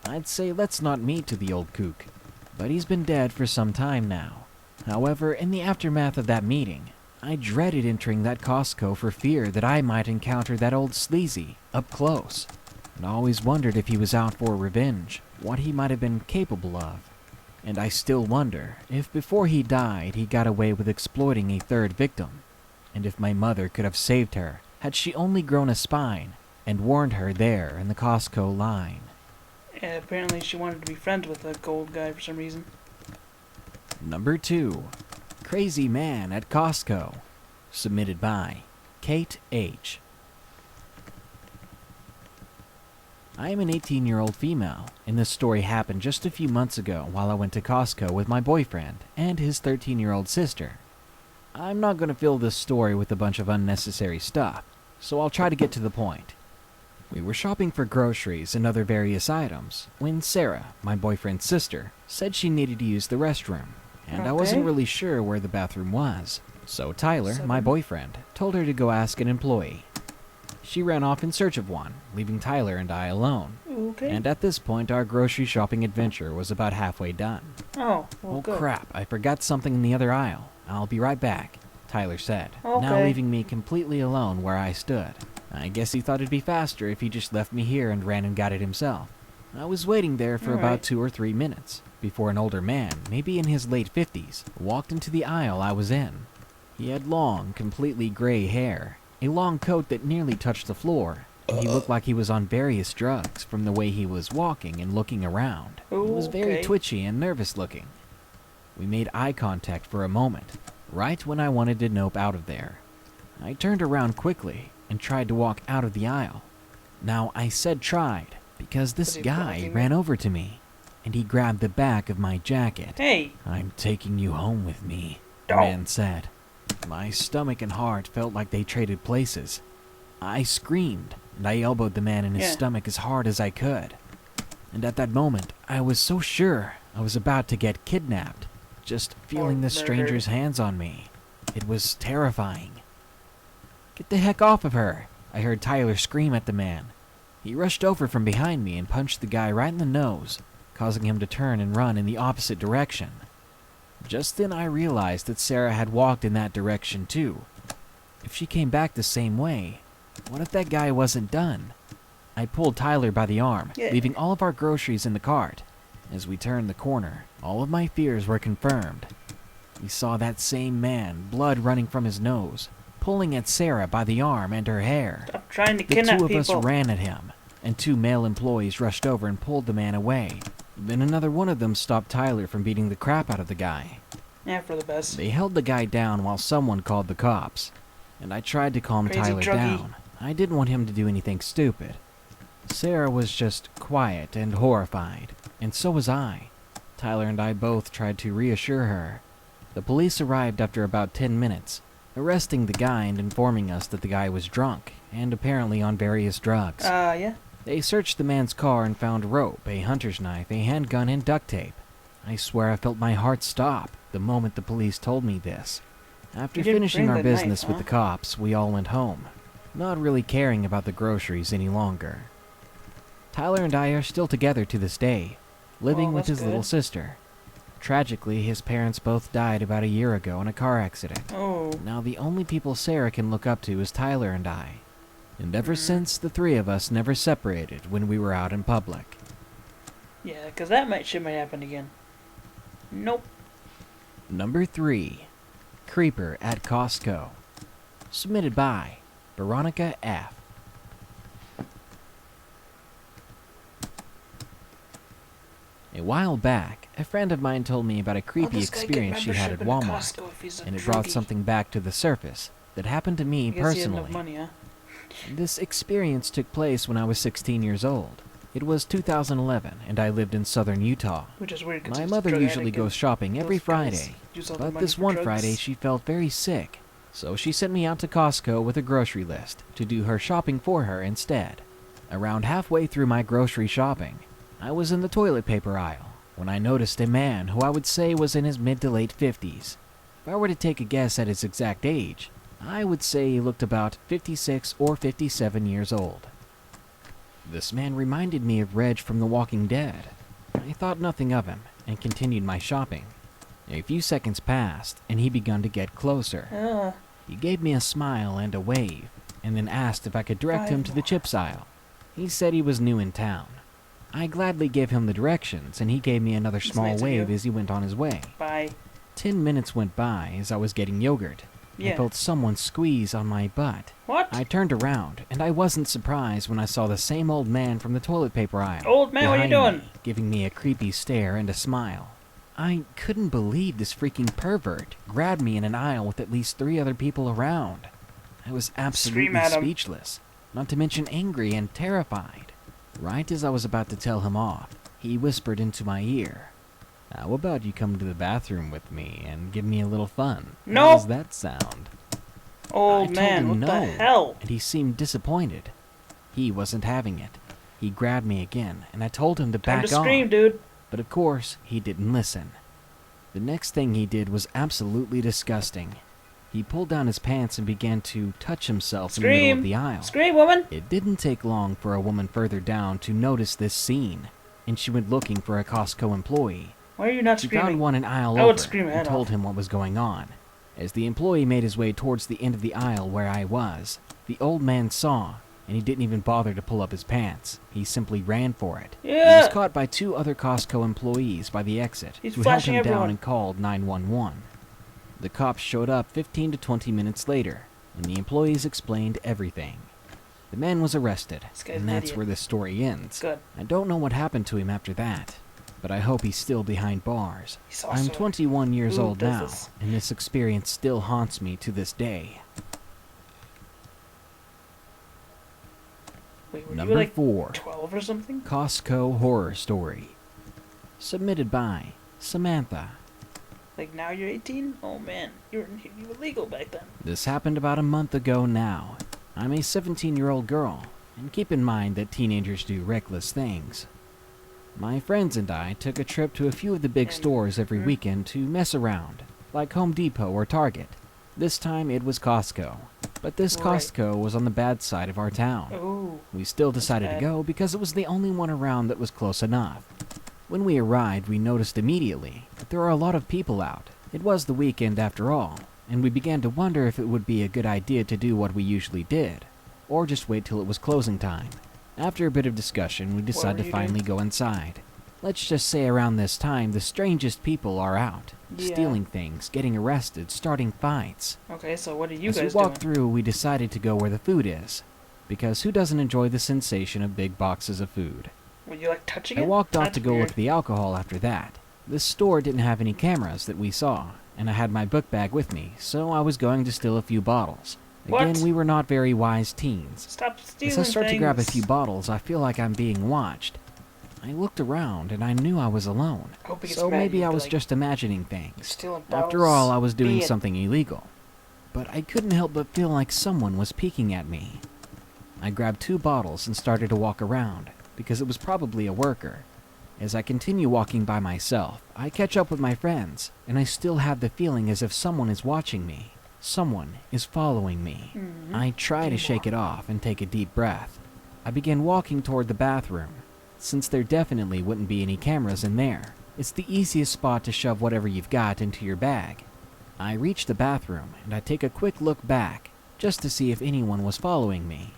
I'd say let's not meet to the old kook, but he's been dead for some time now. However, in the aftermath of that meeting, I dreaded entering that Costco for fear that I might encounter that old sleazy up close, and always wondered if he was out for revenge, what he might have been capable of. And I still wonder if before he died he got away with exploiting a third victim, and if my mother could have saved her had she only grown a spine and warned her there in the Costco line. Yeah, apparently she wanted to be friends with the gold guy for some reason. Number 2. Crazy Man at Costco. Submitted by Kate H. I am an 18-year-old female, and this story happened just a few months ago while I went to Costco with my boyfriend and his 13-year-old sister. I'm not going to fill this story with a bunch of unnecessary stuff, so I'll try to get to the point. We were shopping for groceries and other various items when Sarah, my boyfriend's sister, said she needed to use the restroom, and I wasn't really sure where the bathroom was. So Tyler, my boyfriend, told her to go ask an employee. She ran off in search of one, leaving Tyler and I alone. Okay. And at this point, our grocery shopping adventure was about halfway done. Oh, well, good. Crap, I forgot something in the other aisle. I'll be right back, Tyler said, now leaving me completely alone where I stood. I guess he thought it'd be faster if he just left me here and ran and got it himself. I was waiting there for about 2 or 3 minutes, before an older man, maybe in his late 50s, walked into the aisle I was in. He had long, completely gray hair, a long coat that nearly touched the floor, and he looked like he was on various drugs from the way he was walking and looking around. He was very twitchy and nervous looking. We made eye contact for a moment, right when I wanted to nope out of there. I turned around quickly and tried to walk out of the aisle. Now, I said tried, because this guy ran over to me, and he grabbed the back of my jacket. Hey! "I'm taking you home with me," the man said. My stomach and heart felt like they traded places. I screamed, and I elbowed the man in his stomach as hard as I could. And at that moment, I was so sure I was about to get kidnapped, just feeling this stranger's hands on me. It was terrifying. "Get the heck off of her!" I heard Tyler scream at the man. He rushed over from behind me and punched the guy right in the nose, causing him to turn and run in the opposite direction. Just then I realized that Sarah had walked in that direction too. If she came back the same way, what if that guy wasn't done? I pulled Tyler by the arm, leaving all of our groceries in the cart. As we turned the corner, all of my fears were confirmed. We saw that same man, blood running from his nose, pulling at Sarah by the arm and her hair. Stop trying to kidnap people. The 2 of us people. ran at him, and 2 male employees rushed over and pulled the man away. Then another one of them stopped Tyler from beating the crap out of the guy. Yeah, for the best. They held the guy down while someone called the cops, and I tried to calm Tyler down. I didn't want him to do anything stupid. Sarah was just quiet and horrified, and so was I. Tyler and I both tried to reassure her. The police arrived after about 10 minutes, arresting the guy and informing us that the guy was drunk and apparently on various drugs. Yeah. They searched the man's car and found rope, a hunter's knife, a handgun, and duct tape. I swear I felt my heart stop the moment the police told me this. After finishing our business with the cops, we all went home, not really caring about the groceries any longer. Tyler and I are still together to this day, living with his little sister. Tragically, his parents both died about a year ago in a car accident. Now the only people Sarah can look up to is Tyler and I. And ever since, the three of us never separated when we were out in public. Yeah, because that shit might happen again. Nope. Number 3. Creeper at Costco. Submitted by Veronica F. A while back, a friend of mine told me about a creepy experience she had at Walmart, and it brought something back to the surface that happened to me personally. This experience took place when I was 16 years old. It was 2011, and I lived in southern Utah. Which is weird. My mother usually goes shopping every Friday, but this one Friday she felt very sick, so she sent me out to Costco with a grocery list to do her shopping for her instead. Around halfway through my grocery shopping, I was in the toilet paper aisle when I noticed a man who I would say was in his mid to late 50s. If I were to take a guess at his exact age, I would say he looked about 56 or 57 years old. This man reminded me of Reg from The Walking Dead. I thought nothing of him and continued my shopping. A few seconds passed and he began to get closer. He gave me a smile and a wave, and then asked if I could direct him to the chips aisle. He said he was new in town. I gladly gave him the directions, and he gave me another small wave as he went on his way. Bye. 10 minutes went by as I was getting yogurt. I felt someone squeeze on my butt. What? I turned around, and I wasn't surprised when I saw the same old man from the toilet paper aisle. Old man, what are you doing? Me, giving me a creepy stare and a smile. I couldn't believe this freaking pervert grabbed me in an aisle with at least 3 other people around. I was absolutely speechless, not to mention angry and terrified. Right as I was about to tell him off, he whispered into my ear, "How about you come to the bathroom with me and give me a little fun? No. How does that sound?" Old man, what the hell? And he seemed disappointed. He wasn't having it. He grabbed me again, and I told him to back off. Time to scream, dude. But of course, he didn't listen. The next thing he did was absolutely disgusting. He pulled down his pants and began to touch himself in the middle of the aisle. Scream, woman! It didn't take long for a woman further down to notice this scene, and she went looking for a Costco employee. Why are you not screaming? She found one an aisle over and told him what was going on. As the employee made his way towards the end of the aisle where I was, the old man saw, and he didn't even bother to pull up his pants. He simply ran for it. He was caught by 2 other Costco employees by the exit, who held him down and called 911. The cops showed up 15 to 20 minutes later, and the employees explained everything. The man was arrested, and that's where this story ends. Good. I don't know what happened to him after that, but I hope he's still behind bars. I'm 21 years old now, and this experience still haunts me to this day. Wait, Number 4. 12 or something? Costco Horror Story. Submitted by Samantha. Like now you're 18? Oh man, you were legal back then. This happened about a month ago now. I'm a 17-year-old girl, and keep in mind that teenagers do reckless things. My friends and I took a trip to a few of the big stores every weekend to mess around, like Home Depot or Target. This time it was Costco, but this Costco was on the bad side of our town. Ooh, we still decided to go because it was the only one around that was close enough. When we arrived, we noticed immediately that there were a lot of people out. It was the weekend after all, and we began to wonder if it would be a good idea to do what we usually did, or just wait till it was closing time. After a bit of discussion, we decided to finally go inside. Let's just say around this time, the strangest people are out, stealing things, getting arrested, starting fights. Okay, so what are you guys doing? As we walked through, we decided to go where the food is, because who doesn't enjoy the sensation of big boxes of food? Would you like touching it? I walked off to go look at the alcohol after that. This store didn't have any cameras that we saw, and I had my book bag with me, so I was going to steal a few bottles. What? Again, we were not very wise teens. Stop stealing As I start to grab a things. few bottles, I feel like I'm being watched. I looked around and I knew I was alone. Hope he gets So mad at maybe you, I be was like, just imagining things. stealing After bottles. all, I was doing Be it. something illegal. But I couldn't help but feel like someone was peeking at me. I grabbed 2 bottles and started to walk around, because it was probably a worker. As I continue walking by myself, I catch up with my friends, and I still have the feeling as if someone is watching me. Someone is following me. I try to shake it off and take a deep breath. I begin walking toward the bathroom. Since there definitely wouldn't be any cameras in there, it's the easiest spot to shove whatever you've got into your bag. I reach the bathroom, and I take a quick look back, just to see if anyone was following me.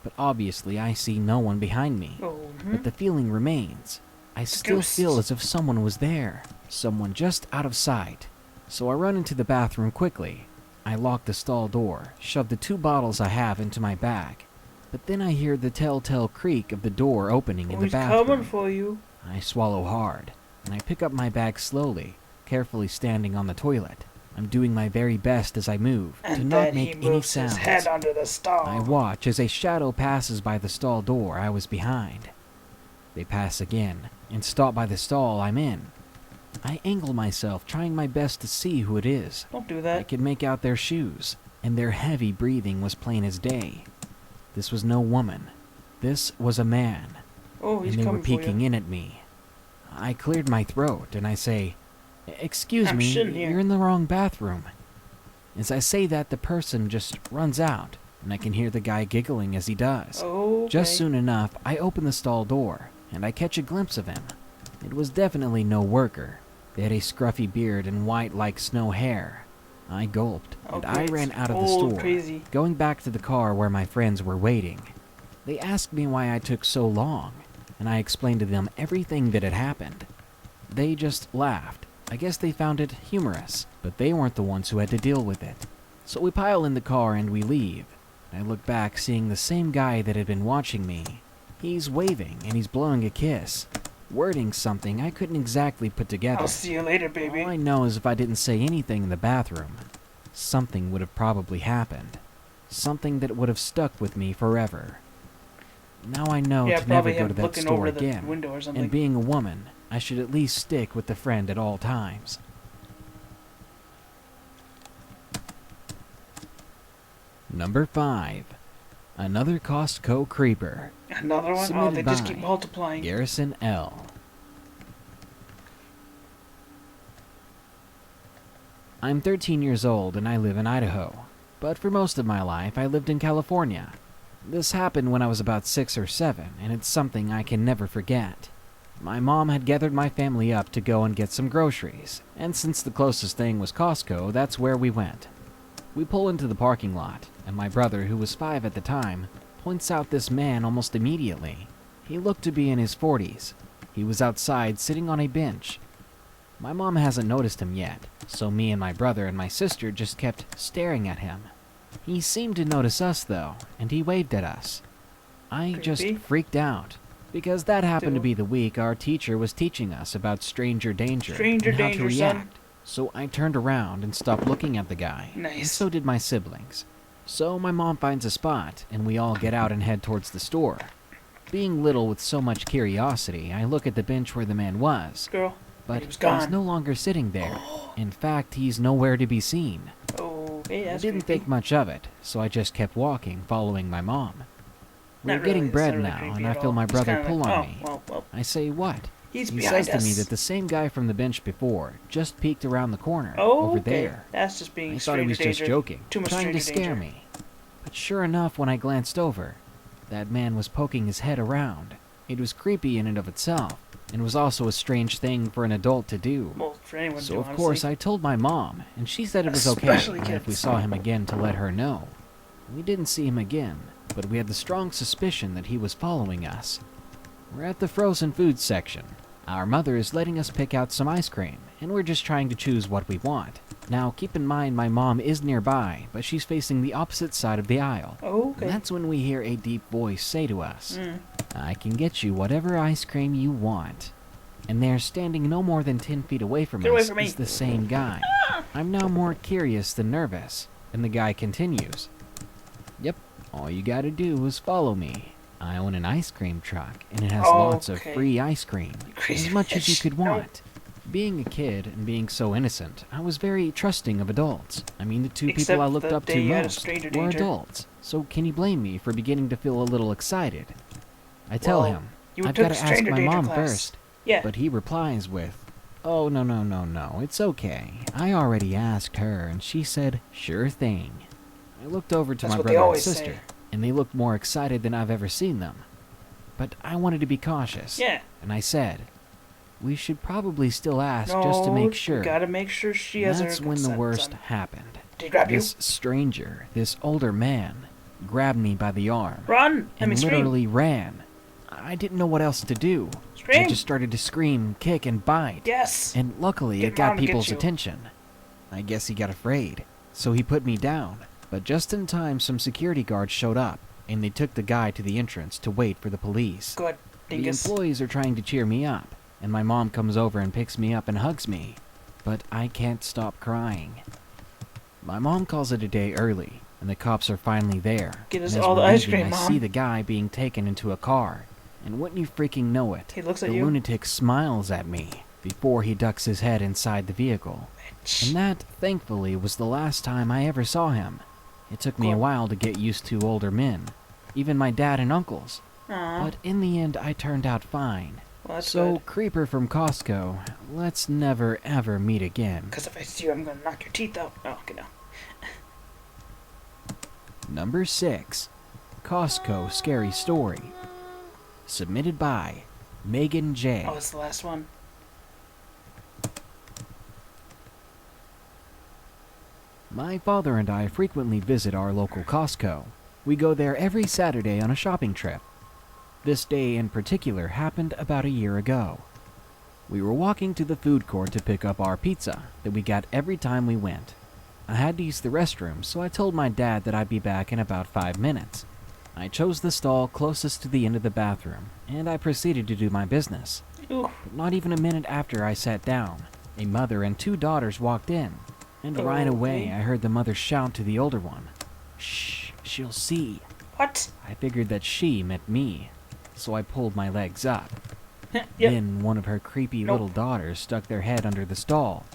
But obviously I see no one behind me. But the feeling remains. I still feel as if someone was there, someone just out of sight. So I run into the bathroom quickly. I lock the stall door, shove the 2 bottles I have into my bag. But then I hear the telltale creak of the door opening in the He's bathroom. coming for you. I swallow hard, and I pick up my bag slowly, carefully standing on the toilet. I'm doing my very best as I move, to And not then he make any moves his sounds. head under the stall. I watch as a shadow passes by the stall door I was behind. They pass again, and stop by the stall I'm in. I angle myself, trying my best to see who it is. Don't do that. I could make out their shoes, and their heavy breathing was plain as day. This was no woman. This was a man. Oh, he's and they were coming for you. peeking in at me. I cleared my throat, and I say, "Excuse I'm me, shitting here." you're in the wrong bathroom." As I say that, the person just runs out, and I can hear the guy giggling as he does. Okay. Just soon enough, I open the stall door, and I catch a glimpse of him. It was definitely no worker. They had a scruffy beard and white like snow hair. I gulped, and I Okay, ran it's out of the old, store, crazy. going back to the car where my friends were waiting. They asked me why I took so long, and I explained to them everything that had happened. They just laughed. I guess they found it humorous, but they weren't the ones who had to deal with it. So we pile in the car and we leave. I look back, seeing the same guy that had been watching me. He's waving and he's blowing a kiss, wording something I couldn't exactly put together. I'll see you later, baby. All I know is if I didn't say anything in the bathroom, something would have probably happened. Something that would have stuck with me forever. Now I know Yeah, to never probably go him to that looking store over the again. window or something. And being a woman, I should at least stick with the friend at all times. Number 5. Another Costco creeper. Another one? Oh, Submitted they just by keep multiplying. Garrison L. I'm 13 years old and I live in Idaho, but for most of my life I lived in California. This happened when I was about 6 or 7, and it's something I can never forget. My mom had gathered my family up to go and get some groceries, and since the closest thing was Costco, that's where we went. We pull into the parking lot, and my brother, who was 5 at the time, points out this man almost immediately. He looked to be in his 40s. He was outside sitting on a bench. My mom hasn't noticed him yet, so me and my brother and my sister just kept staring at him. He seemed to notice us though, and he waved at us. I just Creepy. freaked out, because that happened to be the week our teacher was teaching us about stranger danger Stranger and how danger, to son. react. So I turned around and stopped looking at the guy. And Nice. so did my siblings. So my mom finds a spot, and we all get out and head towards the store. Being little with so much curiosity, I look at the bench where the man was. Girl. But He was he's gone. no longer sitting there. In fact, he's nowhere to be seen. Okay, I that's didn't creepy. think much of it, so I just kept walking, following my mom. We're Not getting really, bread it's not now, really and creepy I at feel all. my It's brother kinda pull like, on oh, me. well. I say, "What?" He's he behind says to me us. that the same guy from the bench before just peeked around the corner, Oh, over okay. there. That's just being I thought he was stranger just danger. joking, Too much trying to stranger scare danger. me. But sure enough, when I glanced over, that man was poking his head around. It was creepy in and of itself, and was also a strange thing for an adult to do. Well, for anyone to So do, of course honestly. I told my mom, and she said it was okay, Especially and if we kids. saw him again to let her know. We didn't see him again, but we had the strong suspicion that he was following us. We're at the frozen foods section. Our mother is letting us pick out some ice cream, and we're just trying to choose what we want. Now, keep in mind my mom is nearby, but she's facing the opposite side of the aisle. Oh, okay. And that's when we hear a deep voice say to us, Mm. "I can get you whatever ice cream you want." And there, standing no more than 10 feet away from Get away us, from me. is the same guy. I'm now more curious than nervous, and the guy continues, Yep, all you gotta do is follow me. I own an ice cream truck, and it has lots of free ice cream, as much as you could want. Being a kid and being so innocent, I was very trusting of adults. I mean, the two people I looked up to most were adults. So can you blame me for beginning to feel a little excited? I tell him, I've got to ask my mom first. Yeah. But he replies with, oh, no, it's okay. I already asked her, and she said, sure thing. I looked over to my brother and sister, and they looked more excited than I've ever seen them. But I wanted to be cautious. Yeah. And I said, we should probably still ask just to make sure. You gotta make sure she has her consent. That's when the worst happened. Did he grab you? This stranger, this older man, grabbed me by the arm. Run! And literally ran. I didn't know what else to do. Scream! I just started to scream, kick, and bite. Yes! And luckily it got people's attention. I guess he got afraid. So he put me down. But just in time, some security guards showed up, and they took the guy to the entrance to wait for the police. Good. Dingus. The employees are trying to cheer me up, and my mom comes over and picks me up and hugs me. But I can't stop crying. My mom calls it a day early, and the cops are finally there. Get us all the ice cream, Mom. I see the guy being taken into a car, and wouldn't you freaking know it, he looks at the you. lunatic smiles at me before he ducks his head inside the vehicle. And that, thankfully, was the last time I ever saw him. It took me a while to get used to older men, even my dad and uncles. Aww. But in the end, I turned out fine. Well, that's so, good. Creeper from Costco, let's never ever meet again. Because if I see you, I'm gonna knock your teeth out. Oh, okay, no. Number 6. Costco Scary Story. Submitted by Megan J. Oh, it's the last one. My father and I frequently visit our local Costco. We go there every Saturday on a shopping trip. This day in particular happened about a year ago. We were walking to the food court to pick up our pizza that we got every time we went. I had to use the restroom, so I told my dad that I'd be back in about 5 minutes. I chose the stall closest to the end of the bathroom, and I proceeded to do my business. Ooh. But not even a minute after I sat down, a mother and 2 daughters walked in. And right away, I heard the mother shout to the older one, "Shh, she'll see." What? I figured that she meant me, so I pulled my legs up. Yep. Then one of her creepy little daughters stuck their head under the stall.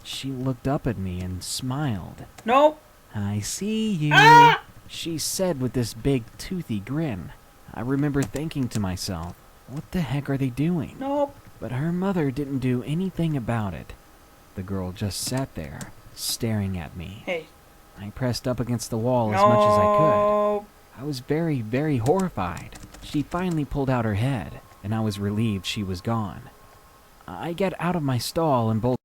She looked up at me and smiled. Nope. "I see you," she said with this big toothy grin. I remember thinking to myself, what the heck are they doing? Nope. But her mother didn't do anything about it. The girl just sat there, staring at me. Hey. I pressed up against the wall as much as I could. I was very, very horrified. She finally pulled out her head, and I was relieved she was gone. I got out of my stall and bolted